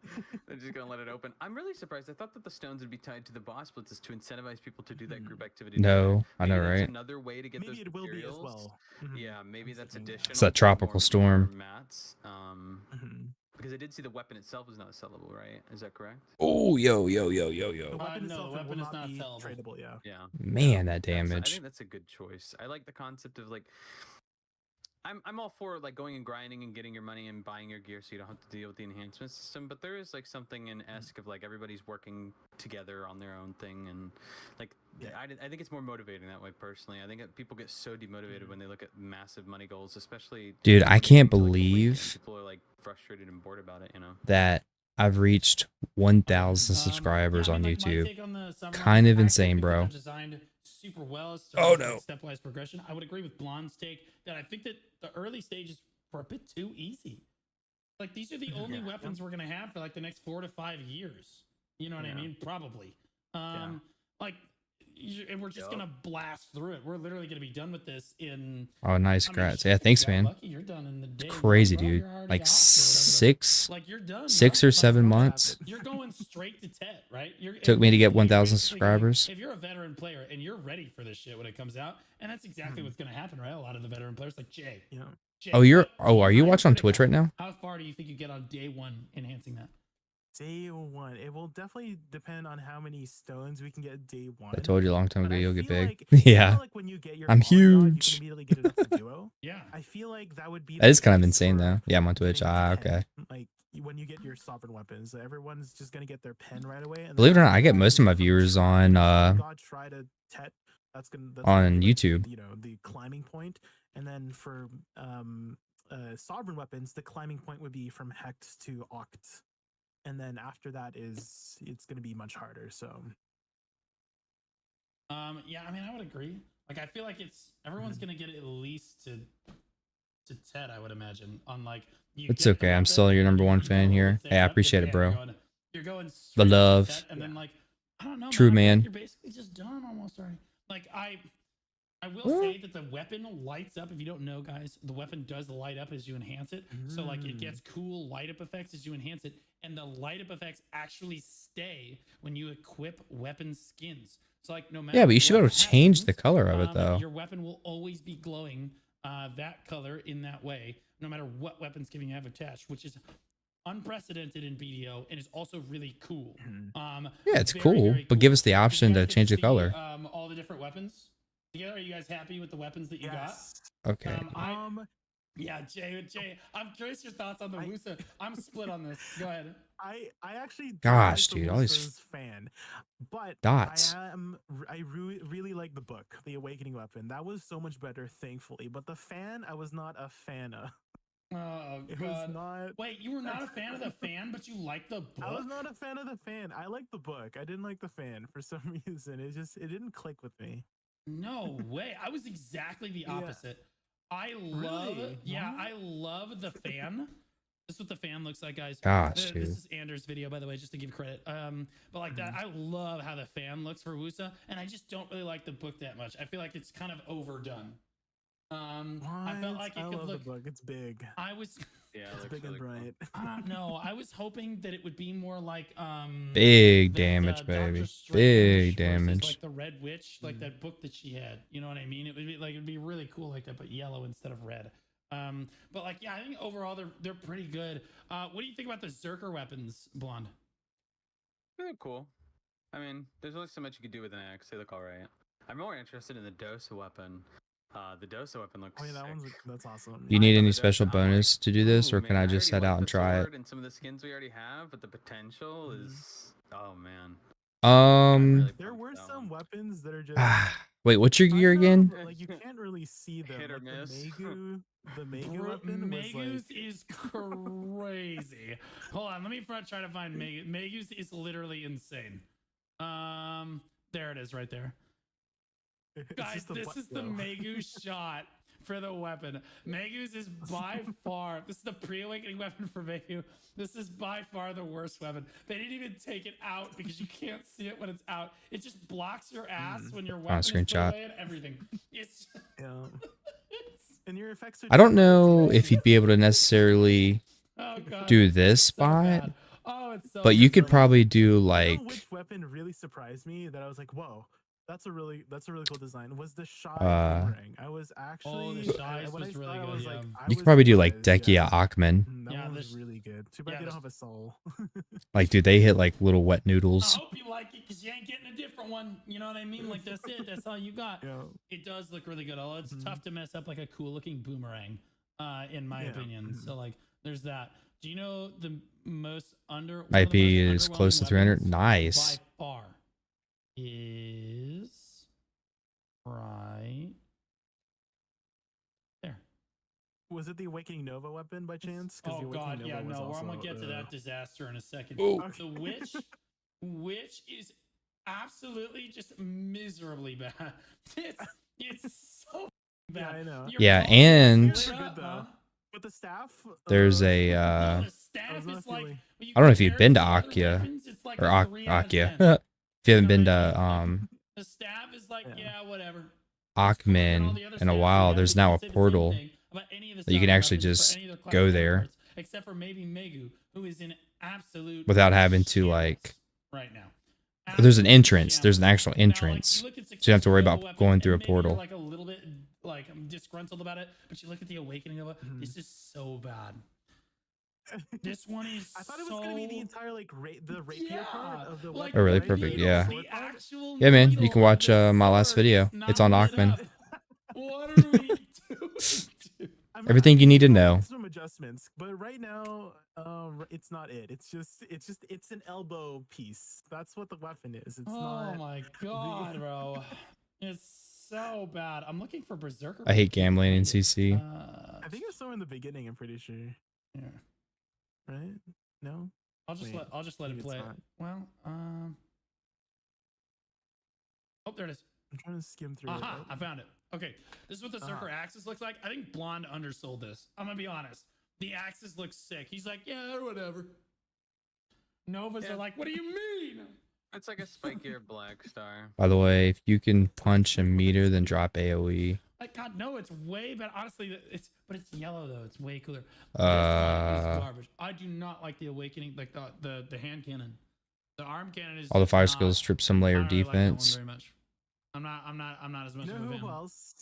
D: They're just gonna let it open. I'm really surprised. I thought that the stones would be tied to the boss blitzes to incentivize people to do that group activity together.
A: No, I know,
D: Maybe that's
A: right?
D: another way to get
C: Maybe
D: those
C: it will be as
D: materials.
C: well.
D: Yeah, maybe
C: I'm
D: that's
C: thinking, yeah.
A: It's
D: additional
A: that
D: to get
A: tropical
D: more
A: storm.
D: mats.
C: Mhm.
D: Because I did see the weapon itself is not sellable, right? Is that correct?
A: Oh, yo.
C: The weapon
B: No,
C: itself
B: the
C: will
B: weapon is
C: not
B: not
C: be
B: sellable.
C: tradable. Yeah.
D: Yeah.
A: Man, that
D: I
A: damage.
D: think that's a good choice. I like the concept of like I'm all for like going and grinding and getting your money and buying your gear so you don't have to deal with the enhancement system, but there is like something in esque of like everybody's working together on their own thing, and like
C: Yeah.
D: I think it's more motivating that way personally. I think that people get so demotivated when they look at massive money goals, especially
A: Dude,
D: when
A: I
D: you're
A: can't
D: getting to, like, the late game.
A: believe
D: People are like frustrated and bored about it, you know.
A: that I've reached 1,000
B: Yeah,
A: subscribers
B: I
A: on
B: mean, like, my
A: YouTube.
B: take on the summer
A: Kind
B: months
A: of
B: packs, I
A: insane,
B: think that
A: bro.
B: they're designed super well as
A: Oh,
B: to
A: no.
B: like stepwise progression. I would agree with Blonde's take that I think that the early stages were a bit too easy. Like, these are the only weapons we're gonna have for like the next 4 to 5 years. You know what I mean? Probably. Like, and we're just gonna blast through it. We're literally gonna be done with this in.
A: Oh, nice,
B: I mean,
A: congrats.
B: shit,
A: Yeah,
B: if
A: thanks,
B: you got
A: man.
B: lucky, you're done in the day.
A: It's
B: one,
A: crazy,
B: bro.
A: dude.
B: You're already
A: Like
B: off or whatever. Like, you're done.
A: 6
B: bro.
A: or
B: Like,
A: 7
C: That's
A: months
C: happened.
B: you're going straight to Tet, right?
A: took me to get
B: you're
A: 1,000
B: basically going-
A: subscribers.
B: If you're a veteran player and you're ready for this shit when it comes out, and that's exactly what's going to happen, right? A lot of the veteran players, like Jay.
C: Yeah.
B: Jay,
A: Oh, you're.
B: what-
A: Oh, are you watching on
B: hypothetically,
A: Twitch right now?
B: How far do you think you get on day one enhancing that?
C: Day one. It will definitely depend on how many stones we can get day one.
A: I told you a long time
C: But
A: ago
C: I
A: you'll get
C: feel
A: big.
C: like, you
A: Yeah,
C: know, like when you get your
A: I'm
C: Polygon, you can
A: huge.
C: immediately get it up to duo.
B: Yeah.
C: I feel like that would be
A: That is kind of
C: case
A: insane,
C: for
A: though. Yeah, I'm on Twitch.
C: getting
A: Ah,
C: pen.
A: okay.
C: Like when you get your sovereign weapons, everyone's just gonna get their pen right away. And
A: Believe it or
C: then
A: not, I get
C: after
A: most of my
C: from
A: viewers
C: try
A: on
C: to God try to Tet. That's gonna
A: on
C: be like,
A: YouTube.
C: you know, the climbing point. And then for sovereign weapons, the climbing point would be from Hex to Oct. And then after that it's gonna be much harder. So
B: Yeah, I mean, I would agree. Like, I feel like everyone's gonna get at least to Tet, I would imagine. On like,
A: It's okay. I'm still your number one fan here. Hey, I appreciate it, bro.
B: You're going
A: The
B: straight to
A: love.
B: Tet, and then like, I don't know,
A: True,
B: I feel like
A: man.
B: you're basically just done almost already. Like, I will say that the weapon lights up. If you don't know, guys, the weapon does light up as you enhance it. So like, it gets cool light up effects as you enhance it, and the light up effects actually stay when you equip weapon skins. So like, no matter
A: Yeah, but you should be
B: what
A: able to change the
B: happens,
A: color of it, though.
B: your weapon will always be glowing that color in that way, no matter what weapon skin you have attached, which is unprecedented in BDO and is also really cool.
A: Yeah, it's
B: Very,
A: cool,
B: very
A: but give
B: cool.
A: us the
B: Did you
A: option
B: guys
A: to
B: get
A: change the
B: see,
A: color.
B: all the different weapons. Are you guys happy with the weapons that you
C: Yes.
A: Okay.
B: Yeah, Jay, I'm curious your thoughts on the Wusa. I'm split on this. Go ahead.
C: I actually don't
A: Gosh,
C: like the
A: dude, all these
C: Wusa's fan, but
A: dots.
C: I really like the book, The Awakening Weapon. That was so much better, thankfully. But the fan, I was not a fan of.
B: Oh
C: It
B: God!
C: was not.
B: Wait, you were not a fan of the fan, but you liked the book?
C: I was not a fan of the fan. I liked the book. I didn't like the fan for some reason. It didn't click with me.
B: No way. I was exactly the
C: Yeah.
B: opposite. I love,
C: Really?
B: yeah,
C: What?
B: I love the fan. This is what the fan looks like, guys.
A: Gosh,
B: This
A: dude.
B: is Anders' video, by the way, just to give credit. But like that, I love how the fan looks for Wusa, and I just don't really like the book that much. I feel like it's kind of overdone. I felt like it could
C: love
B: look.
C: the book. It's big.
B: I was.
D: Yeah, it
C: It's
D: looks
C: big and
D: really cool.
C: bright.
B: I don't know. I was hoping that it would be more like
A: Big
B: that,
A: damage,
B: Doctor
A: baby.
B: Strange
A: Big
B: versus,
A: damage.
B: like the Red Witch, like that book that she had. You know what I mean? It would be like it'd be really cool like that, but yellow instead of red. But like yeah, I think overall they're pretty good. What do you think about the Zerker weapons, Blonde?
D: They're cool. I mean, there's only so much you could do with an axe. They look all right. I'm more interested in the Dosa weapon. The Dosa weapon looks.
C: Oh yeah,
D: sick.
C: that's awesome.
A: Do you
D: I
A: need
D: thought
A: any
D: the
A: special
D: Dosa, I'm
A: bonus to do this,
D: ooh,
A: or can
D: man,
A: I just
D: already
A: head
D: like
A: out and
D: the
A: try it?
D: sword and some of the skins we already have, but the potential is. Oh man.
C: There
D: pumped
C: were
D: for that
C: some
D: one.
C: weapons that are just
A: Wait, what's your gear
C: kind
A: again?
C: of, like you can't really see them.
D: Hit or
C: Like
D: miss.
C: the Megu weapon was
B: Megus
C: like
B: is crazy. Hold on, let me try to find Megus. Megus is literally insane. There it is, right there.
C: it's
B: Guys,
C: just a
B: this
C: butt
B: is the
C: though.
B: Megu shot for the weapon. Megu's is by far, this is the pre-awakening weapon for Megu. This is by far the worst weapon. They didn't even take it out because you can't see it when it's out. It just blocks your ass when your weapon is put
A: screenshot.
B: away and everything. It's,
C: Yeah. And your effects are
A: I don't
C: just-
A: know if you'd be able to necessarily
B: oh God,
A: do this
B: it's so
A: spot,
B: bad. Oh, it's so
A: but you could
B: miserable.
A: probably do
C: You know
A: like
C: which weapon really surprised me that I was like, whoa, that's a really cool design. Was the Shy
A: Uh,
C: boomerang. I was actually
B: the Shies
C: when I
B: was
C: saw
B: really
C: it, I
B: good,
C: was
B: yeah.
C: like, I
A: you could
C: was
A: probably do like
C: surprised,
A: Dehkia Achman.
C: That
B: Yeah,
C: one was
B: this-
C: really good. Too bad
B: yeah,
C: they
B: this-
C: don't have a soul.
A: Like, dude, they hit like little wet
B: I
A: noodles.
B: hope you like it because you ain't getting a different one. You know what I mean? Like that's it. That's all you got.
C: Yeah.
B: It does look really good. Although it's
C: Mhm.
B: tough to mess up like a cool looking boomerang, in my
C: Yeah.
B: opinion.
C: Mhm.
B: So like, there's that. Do you know the most one of
A: IP
B: the most
A: is close to
B: underwhelming
A: 300.
B: weapons
A: Nice.
B: by far is right there.
C: Was it the Awakening Nova weapon by chance? 'Cause the
B: Oh
C: Awakening
B: God, yeah,
C: Nova was
B: no. I'm gonna
C: also,
B: get to that disaster in a second.
A: Oh.
C: Okay.
B: The witch is absolutely just miserably bad. It's so
C: Yeah,
B: bad.
C: I know.
B: Your
A: Yeah,
B: balls
A: and
B: split
C: They're
B: up,
C: good, though.
B: huh?
C: But the staff.
A: there's a
B: No,
A: uh,
B: the staff
C: not
B: is like.
C: feeling-
B: when you
A: I don't know if you've
B: compare
A: been
B: it
A: to
B: the other
A: Akia
B: weapons, it's like
A: or
B: a 3 out of 10.
A: Akia. If you haven't
B: You
A: been
B: know
A: to
B: what I mean? The staff is like,
C: Yeah.
B: yeah, whatever.
A: Achman in a while, there's now a portal that you can actually just go there
B: except for maybe Megu, who is in absolute
A: without having to
B: shambles
A: like.
B: right now.
A: But there's an
B: Absolute
A: entrance. There's an
B: shambles.
A: actual
B: Now, like,
A: entrance,
B: you look at
A: so you don't have to worry
B: successful
A: about
B: weapons,
A: going
B: and
A: through a
B: maybe you're,
A: portal.
B: like a little bit like disgruntled about it, but you look at the Awakening of it.
C: Mhm.
B: This is so bad. This one is.
C: I thought it was gonna be the
B: so-
C: entire like the rapier part
B: Yeah,
C: of the
B: like
C: weapon.
A: Oh, really?
C: right?
A: Perfect,
C: The
A: yeah.
C: sword
B: The
C: part?
B: actual
A: Yeah, man, you
B: needle
A: can
B: of
A: watch
B: the
A: my last
B: sword
A: video.
B: is
A: It's on
B: not lit
A: Achman.
B: up. What are we doing? dude?
C: I mean,
A: Everything
C: I
A: you need to
C: think
A: know.
C: Some adjustments, but right now, it's not it. It's an elbow piece. That's what the weapon is. It's
B: Oh
C: not.
B: my god, bro. It's so bad. I'm looking for Berserker.
A: I hate
B: but can't
A: gambling in
B: find it.
A: CC.
C: I think it's somewhere in the beginning. I'm pretty sure.
B: Yeah.
C: Right? No.
B: I'll just
C: Wait,
B: let it
C: maybe it's
B: play.
C: not.
B: Well, oh, there it is.
C: I'm trying to skim through
B: Aha,
C: it.
B: I found it. Okay, this is what the Zerker Axis looks like. I think Blonde undersold this. I'm gonna be honest. The Axis looks sick. He's like, yeah, whatever. Novas
D: Yeah.
B: are like, what do you mean?
D: It's like a spikier black star.
A: By the way, if you can punch a meter, then drop AOE.
B: Like, God, no, it's way better. Honestly, it's yellow though. It's way cooler. This one
A: Uh,
B: is garbage. I do not like the Awakening, like the hand cannon. The arm cannon is
A: all the
B: just
A: fire
B: not-
A: skills strip some
B: I
A: layer
B: don't really like that one
A: defense.
B: very much. I'm not as much
C: You know
B: of a fan.
C: who else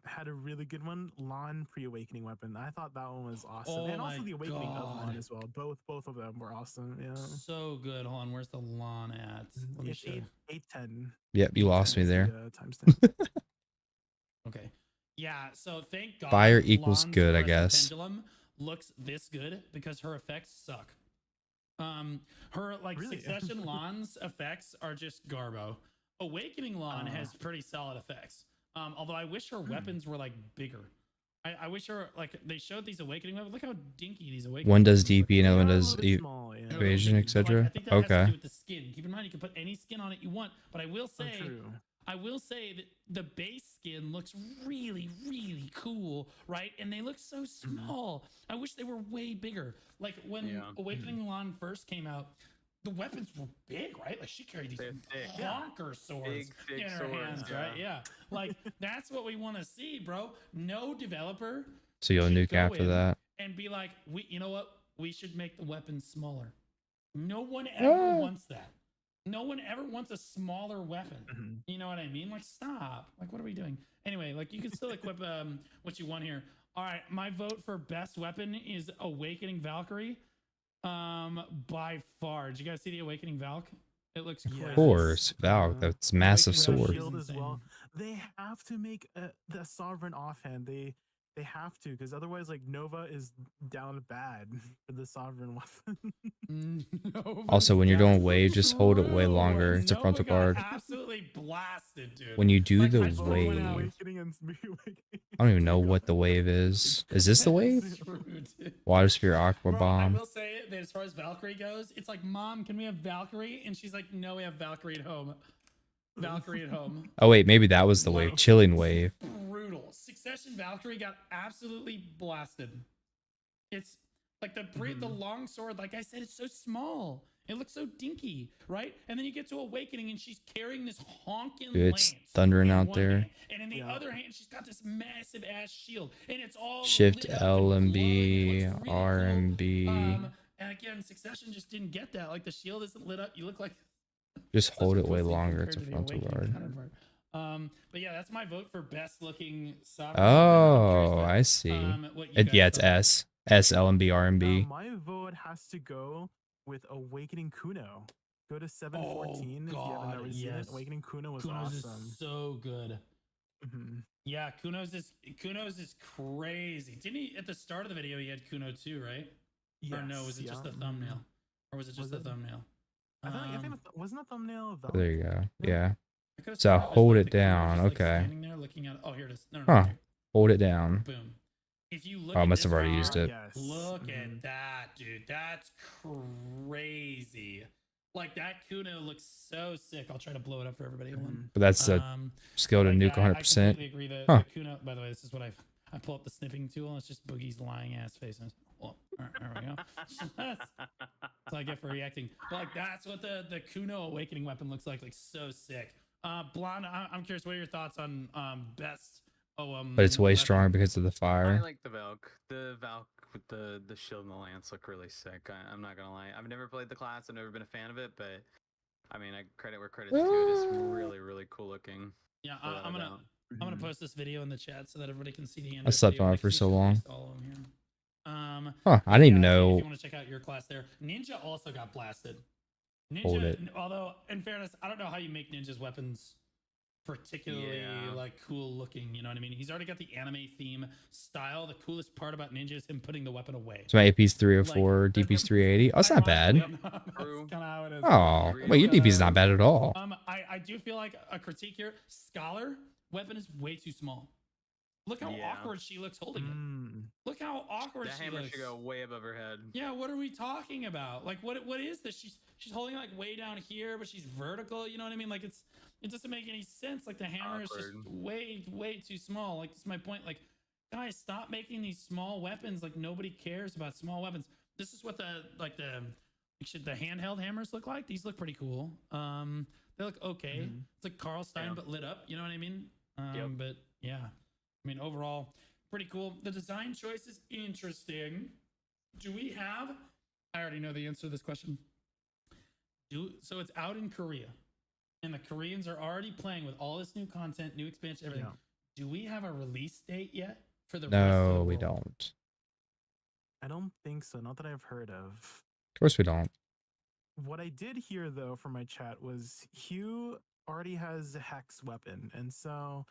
C: had a really good one? Lon pre-awakening weapon. I thought that one was awesome,
B: Oh
C: and also
B: my
C: the awakening of Lon
B: God.
C: as well. Both of them were awesome. Yeah.
B: So good. Hold on, where's the lawn at? Let me
C: It's
B: show you.
C: 810.
A: Yep, you lost me there.
C: Timestamp.
B: Okay. Yeah. So thank God.
A: Fire equals
B: Lon's
A: good, I
B: Crescent
A: guess.
B: Pendulum looks this good because her effects suck. Her like
C: Really?
B: Succession Lon's effects are just garbo. Awakening Lon has pretty solid effects. Although I wish her weapons were like bigger. I wish her like they showed these awakening weapons. Look how dinky these awakening.
A: One does
B: weapons look.
A: DP, another
C: They
A: one
C: are a
A: does
C: little bit small, yeah.
B: They're a little
A: evasion,
B: dinky, but, like,
A: etc.
B: I think that has to do
A: Okay.
B: with the skin. Keep in mind you can put any skin on it you want, but I will say
C: True.
B: that the base skin looks really, really cool, right? And they look so small. I wish they were way bigger. Like when Awakening Lon first came out, the weapons were big, right? Like she carried these
D: They're thick.
B: honker swords
D: Big, thick
B: in her
D: swords,
B: hands,
D: yeah.
B: right? Yeah. Like that's what we want to see, bro. No developer
A: So you'll
B: should
A: nuke
B: go
A: after
B: in
A: that.
B: and be like, you know what? We should make the weapons smaller. No one ever wants that. No one ever wants a smaller weapon. You know what I mean? Like, stop. Like, what are we doing? Anyway, like, you can still equip what you want here. All right, my vote for best weapon is Awakening Valkyrie. By far. Did you guys see the Awakening Valk? It looks crazy.
A: Of course, Valk. That's massive
B: Awakening
A: sword.
C: Shield as well.
B: Insane.
C: They have to make the sovereign offhand. They have to, because otherwise, like Nova is down bad for the sovereign weapon.
A: Also, when you're doing wave, just hold it way longer. It's a frontal guard.
B: Absolutely blasted, dude.
A: When you do
B: Like,
A: the
B: I totally went out.
A: wave,
C: Awakening and
A: I don't even know what the wave is. Is this the wave? Water Spear, Aqua
B: Bro, I
A: Bomb.
B: will say that as far as Valkyrie goes, it's like, Mom, can we have Valkyrie? And she's like, no, we have Valkyrie at home. Valkyrie at home.
A: Oh wait, maybe that was the wave.
B: Like,
A: Chilling wave.
B: brutal. Succession Valkyrie got absolutely blasted. It's like the long sword, like I said, it's so small. It looks so dinky, right? And then you get to Awakening and she's carrying this honking
A: Dude, it's
B: lance
A: thundering
B: in
A: out
B: one
A: there.
B: hand, and in the other hand, she's got this massive ass shield, and it's all
A: Shift
B: lit up
A: L
B: in
A: and
B: blood.
A: B,
B: It looks really
A: R
B: cool.
A: and B.
B: And again, Succession just didn't get that. Like the shield isn't lit up. You look like
A: Just
B: such
A: hold
B: a
A: it way
B: pussy
A: longer.
B: compared
A: It's a
B: to the
A: frontal
B: Awakening
A: guard.
B: counterpart. But yeah, that's my vote for best looking sovereign.
A: Oh, I see.
B: What you
A: Yeah,
B: guys
A: it's
B: vote.
A: S. S, L, and B, R, and B.
C: My vote has to go with Awakening Kuno. Go to 714 if you haven't already seen it. Awakening Kuno was
B: Kuno's
C: awesome.
B: is so good. Yeah, Kuno's is crazy. Didn't he at the start of the video he had Kuno too, right?
C: Yes,
B: Or no, was it just the thumbnail? Or was it just the thumbnail?
C: I think wasn't a thumbnail of
A: There you go. Yeah.
B: I could've
A: So
B: sworn it was,
A: hold
B: like,
A: it
B: the Kuno
A: down.
B: just, like,
A: Okay.
B: standing there looking at. Oh, here it is. No,
A: Huh.
B: here.
A: Hold it down.
B: Boom. If you look
A: Oh, I
B: at
A: must
B: this
A: have already
B: right
A: used
B: here,
A: it.
C: Yes.
B: look at that, dude. That's crazy. Like that Kuno looks so sick. I'll try to blow it up for everybody.
A: But that's a skill to nuke 100%.
B: I completely agree. The Kuno. By the way, this is what I pull up the snipping tool, and it's just Boogie's lying ass face. And well, there we go. That's what I get for reacting. But like that's what the Kuno Awakening weapon looks like. Like so sick. Blonde, I'm curious. What are your thoughts on best?
A: But it's way
B: weapon?
A: stronger because of the
D: I
A: fire.
D: like the Valk. The Valk with the shield and the lance look really sick. I'm not gonna lie. I've never played the class. I've never been a fan of it, but I mean, I credit where credit's due. It is really, really cool looking.
B: Yeah, I'm gonna post this video in the chat so that everybody can see the end.
A: I slept on it for so long.
B: Huh,
A: I didn't even
B: If
A: know.
B: you want to check out your class there, Ninja also got blasted.
A: Hold
B: Ninja,
A: it.
B: although in fairness, I don't know how you make Ninja's weapons particularly like cool looking. You know what I mean? He's already got the anime theme style. The coolest part about Ninja is him putting the weapon away.
A: So my AP's 304, DP's 380. Oh, that's not bad.
B: That's kind of how it is.
A: Oh, wait, your DP's not bad at all.
B: I do feel like a critique here. Scholar weapon is way too small. Look how awkward she looks holding it. Look how awkward
D: That
B: she
D: hammer
B: looks.
D: should go way above her head.
B: Yeah, what are we talking about? Like, what is this? She's holding it like way down here, but she's vertical. You know what I mean? Like, it doesn't make any sense. Like, the hammer is just way too small. Like, that's my point. Like, guys, stop making these small weapons. Like, nobody cares about small weapons. This is what the handheld hammers look like. These look pretty cool. They look okay. It's like Carl Stein but lit up. You know what I mean? But yeah. I mean, overall, pretty cool. The design choice is interesting. Do we have? I already know the answer to this question. So it's out in Korea, and the Koreans are already playing with all this new content, new expansion, everything. Yeah. Do we have a release date yet for the?
A: No, we don't.
C: I don't think so. Not that I've heard of.
A: Of course we don't.
C: What I did hear though from my chat was Hugh already has a hex weapon, and so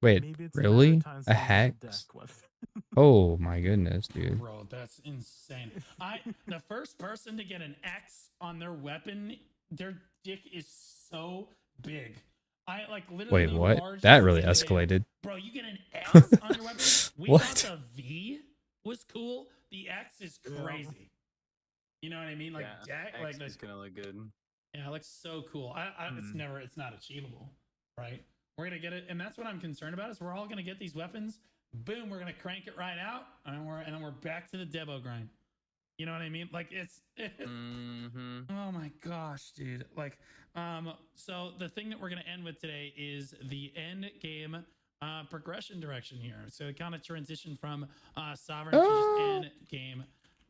A: Wait,
C: Maybe it's
A: really?
C: better times
A: A
C: to use the
A: hex?
C: deck with.
A: Oh my goodness, dude.
B: Bro, that's insane. The first person to get an X on their weapon, their dick is so big. I like literally
A: Wait,
B: the
A: what?
B: largest
A: That really
B: detail.
A: escalated.
B: Bro, you get an X on your weapon? We
A: What?
B: thought the V was cool. The X is
C: Yeah.
B: crazy. You know what I mean? Like deck, like
D: X
B: this.
D: is gonna look good.
B: Yeah, it looks so cool. It's not achievable, right? We're gonna get it, and that's what I'm concerned about. Is we're all gonna get these weapons. Boom, we're gonna crank it right out, and then we're back to the Debo grind. You know what I mean? Like it's oh my gosh, dude. Like, so the thing that we're gonna end with today is the end game progression direction here. So it kind of transition from sovereign to just end game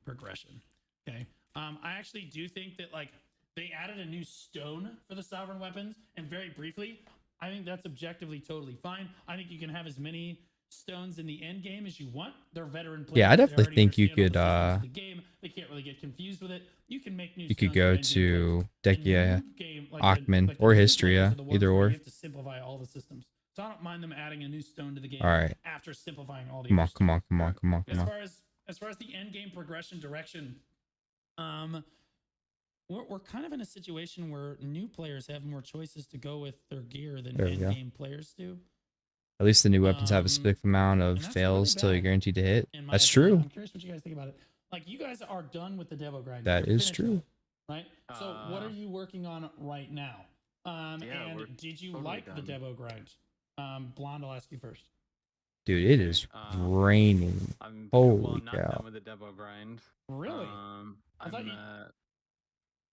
B: progression. Okay. I actually do think that like they added a new stone for the sovereign weapons, and very briefly, I think that's objectively totally fine. I think you can have as many stones in the end game as you want. They're veteran players.
A: Yeah, I
B: They
A: definitely
B: already
A: think you
B: understand all
A: could
B: the systems of the game. They can't really get confused with it. You can make new
A: you could
B: stones
A: go
B: for end game
A: to
B: players. The
A: Dehkia,
B: new game,
A: Achman,
B: the
A: or
B: new
A: History,
B: players
A: yeah,
B: are the ones
A: either
B: where
A: or.
B: you have to simplify all the systems. So I don't mind them adding a new stone to the game
A: All right.
B: after simplifying all the
A: Come
B: other
A: on,
B: stuff.
A: come on, come on, come on, come
B: As
A: on.
B: far as the end game progression direction, we're kind of in a situation where new players have more choices to go with their gear than
A: There we
B: end
A: go.
B: game players do.
A: At least the new weapons have a specific amount of
B: and that's
A: fails
B: really
A: till you're
B: bad,
A: guaranteed to hit.
B: In my
A: That's
B: opinion.
A: true.
B: I'm curious what you guys think about it. Like you guys are done with the Devo grind.
A: That
B: You're
A: is
B: finished
A: true.
B: with it, right? So what are you working on right now? And did you
D: totally
B: like the
D: done.
B: Devo grind? Blonde, I'll ask you first.
A: Dude, it is raining. Holy
D: I'm not
A: cow.
D: done with the Debo grind.
B: Really?
D: I
B: thought you-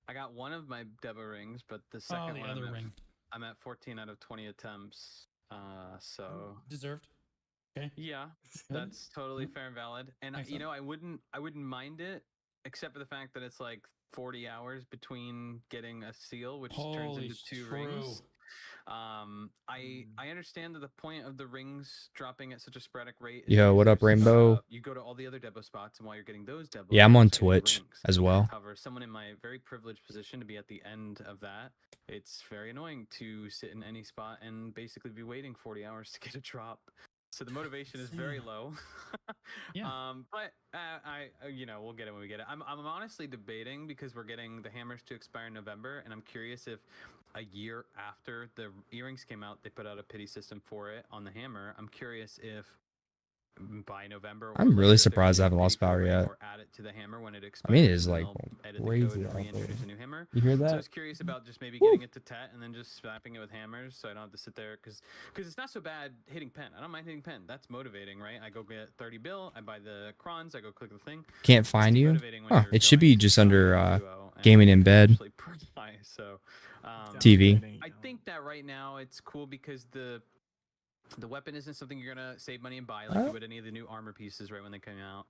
D: I got one of my Debo rings, but the
B: Oh,
D: second
B: the
D: one
B: other ring.
D: I'm at 14 out of 20 attempts. So
B: Deserved. Okay.
D: yeah,
B: Good.
D: that's totally fair and valid. And you
B: Excellent.
D: know, I wouldn't mind it, except for the fact that it's like 40 hours between getting a seal, which turns
B: Holy
D: into two
B: true.
D: rings. I understand that the point of the rings dropping at such a sporadic rate is
A: Yo, what up,
D: because,
A: Rainbow?
D: you go to all the other Debo spots, and while you're getting those Debo,
A: Yeah, I'm
D: you're
A: on
D: also getting
A: Twitch
D: rings.
A: as well.
D: However, someone in my very privileged position to be at the end of that, it's very annoying to sit in any spot and basically be waiting 40 hours to get a drop. So the motivation is very low.
B: Yeah.
D: But we'll get it when we get it. I'm honestly debating because we're getting the hammers to expire in November, and I'm curious if a year after the earrings came out, they put out a pity system for it on the hammer. I'm curious if by November,
A: I'm really surprised I haven't lost power yet.
D: Or add it to the hammer when it expires.
A: I mean, it is
D: and
A: like
D: they'll edit the
A: crazy
D: code and
A: out there.
D: reintroduce a new hammer.
A: You hear
D: So I
A: that?
D: was curious about just maybe getting it to Tet and then just slapping it with hammers, so I don't have to sit there because it's not so bad hitting pen. I don't mind hitting pen. That's motivating, right? I go get 30 bill, I buy the crons, I go click the thing.
A: Can't find you?
D: Motivating when
A: Huh,
D: you're
A: it should
D: going
A: be just
D: to
A: under
D: duo and
A: gaming in bed.
D: actually pretty high, so
A: TV.
D: I think that right now it's cool because the weapon isn't something you're gonna save money and buy like you would any of the new armor pieces right when they come out.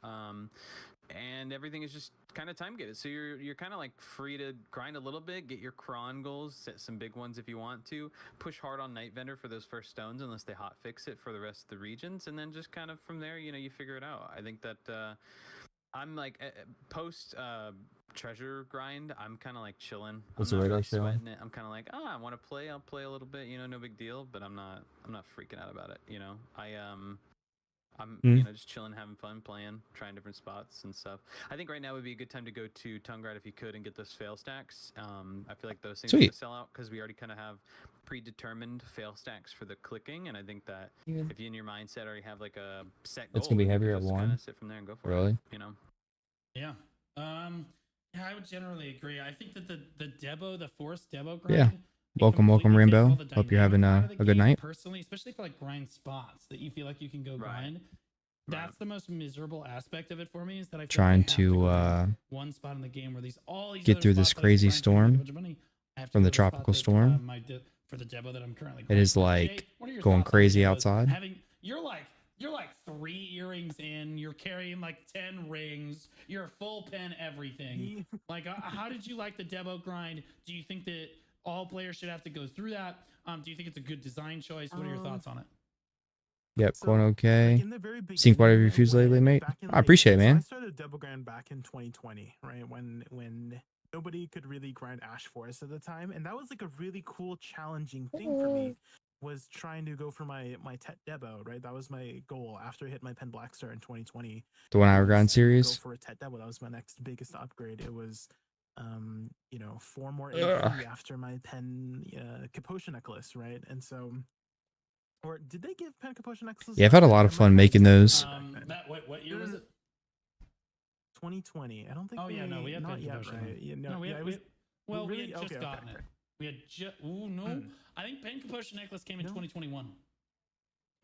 D: And everything is just kind of time gated, so you're kind of like free to grind a little bit, get your cron goals, set some big ones if you want to, push hard on Night Vendor for those first stones unless they hot fix it for the rest of the regions, and then just kind of from there, you figure it out. I think that I'm like post treasure grind, I'm kind of like chilling.
A: What's
D: I'm
A: the
D: not
A: radar
D: really
A: showing?
D: sweating it. I'm kind of like, I want to play. I'll play a little bit. No big deal. But I'm not freaking out about it. I'm just chilling, having fun, playing, trying different spots and stuff. I think right now would be a good time to go to Tongue Ride if you could and get those fail stacks. I feel like those things are gonna sell out because we already kind of have predetermined fail stacks for the clicking, and I think that if you in your mindset already have like a set goal,
A: It's gonna be
D: then you
A: heavier
D: can
A: at
D: just
A: one.
D: kinda sit from there and go for
A: Really?
D: it.
B: Yeah. Yeah, I would generally agree. I think that the Debo, the forced Debo grind.
A: Yeah.
B: it
A: Welcome,
B: completely
A: Rainbow.
B: fits all the
A: Hope you're having
B: dynamic part
A: a
B: of the
A: good
B: game,
A: night.
B: Personally, especially for like grind spots that you feel like you can go grind. That's
D: Right.
B: the most miserable aspect of it for me is that I feel
A: Trying
B: like I have
A: to
B: go grind one spot in the game where all these
A: get
B: other
A: through this
B: spots I
A: crazy
B: grind for a
A: storm
B: bunch of money, I have to
A: from
B: go
A: the
B: to spot
A: tropical
B: that,
A: storm.
B: for the Debo that I'm currently
A: It
B: playing.
A: is
B: Jay,
A: like
B: what are your
A: going
B: thoughts on
A: crazy
B: Debos?
A: outside.
B: You're like 3 earrings in. You're carrying like 10 rings. You're full pen everything. Like, how did you like the Debo grind? Do you think that all players should have to go through that? Do you think it's a good design choice? What are your thoughts on it?
A: Yep,
C: So,
A: going okay.
C: Like in the very
A: Seen quite a few
C: beginning,
A: reviews lately,
C: when-
A: mate.
C: back in,
A: I appreciate it,
C: so I
A: man.
C: started Double Grind back in 2020, right? When nobody could really grind Ash Forest at the time, and that was like a really cool, challenging thing for me was trying to go for my Tet Debo, right? That was my goal after I hit my Pen Blackstar in 2020.
A: The 1 hour
C: was
A: grind
C: to
A: series.
C: Go for a Tet Debo. That was my next biggest upgrade. It was, 4 more
A: Ugh.
C: AP after my Pen Capotion necklace, right? And so, or did they give Pen Capotion necklaces?
A: Yeah, I've had a lot of fun making those.
B: What year was it?
C: 2020. I don't think.
B: Oh yeah, no, we had
C: not
B: Pen
C: yet,
B: Capotion.
C: right? Yeah,
B: No, we
C: yeah,
B: had,
C: it was.
B: well,
C: really?
B: we had just
C: Okay,
B: gotten
C: okay.
B: it. We had just. Oh no, I think Pen Capotion necklace came in
C: No?
B: 2021.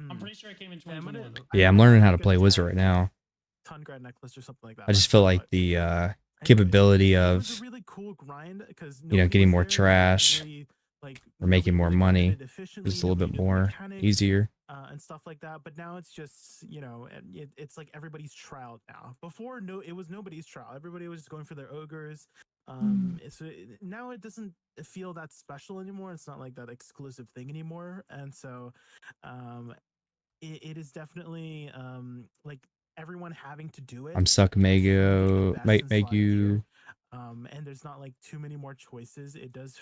B: I'm pretty sure it came in
C: Yeah,
B: 2021.
A: Yeah, I'm learning how to play Wizard right now.
C: Ton grad necklace or something like that.
A: I just feel like
C: but
A: the
C: anyways,
A: capability
C: it
A: of,
C: was a really cool grind because
A: getting more trash or making more money is a little bit more easier.
C: And stuff like that. But now it's just, it's like everybody's trial now. Before, it was nobody's trial. Everybody was just going for their ogres. Now it doesn't feel that special anymore. It's not like that exclusive thing anymore. And so, it is definitely like everyone having to do it.
A: I'm stuck Megu.
C: And there's not like too many more choices. It does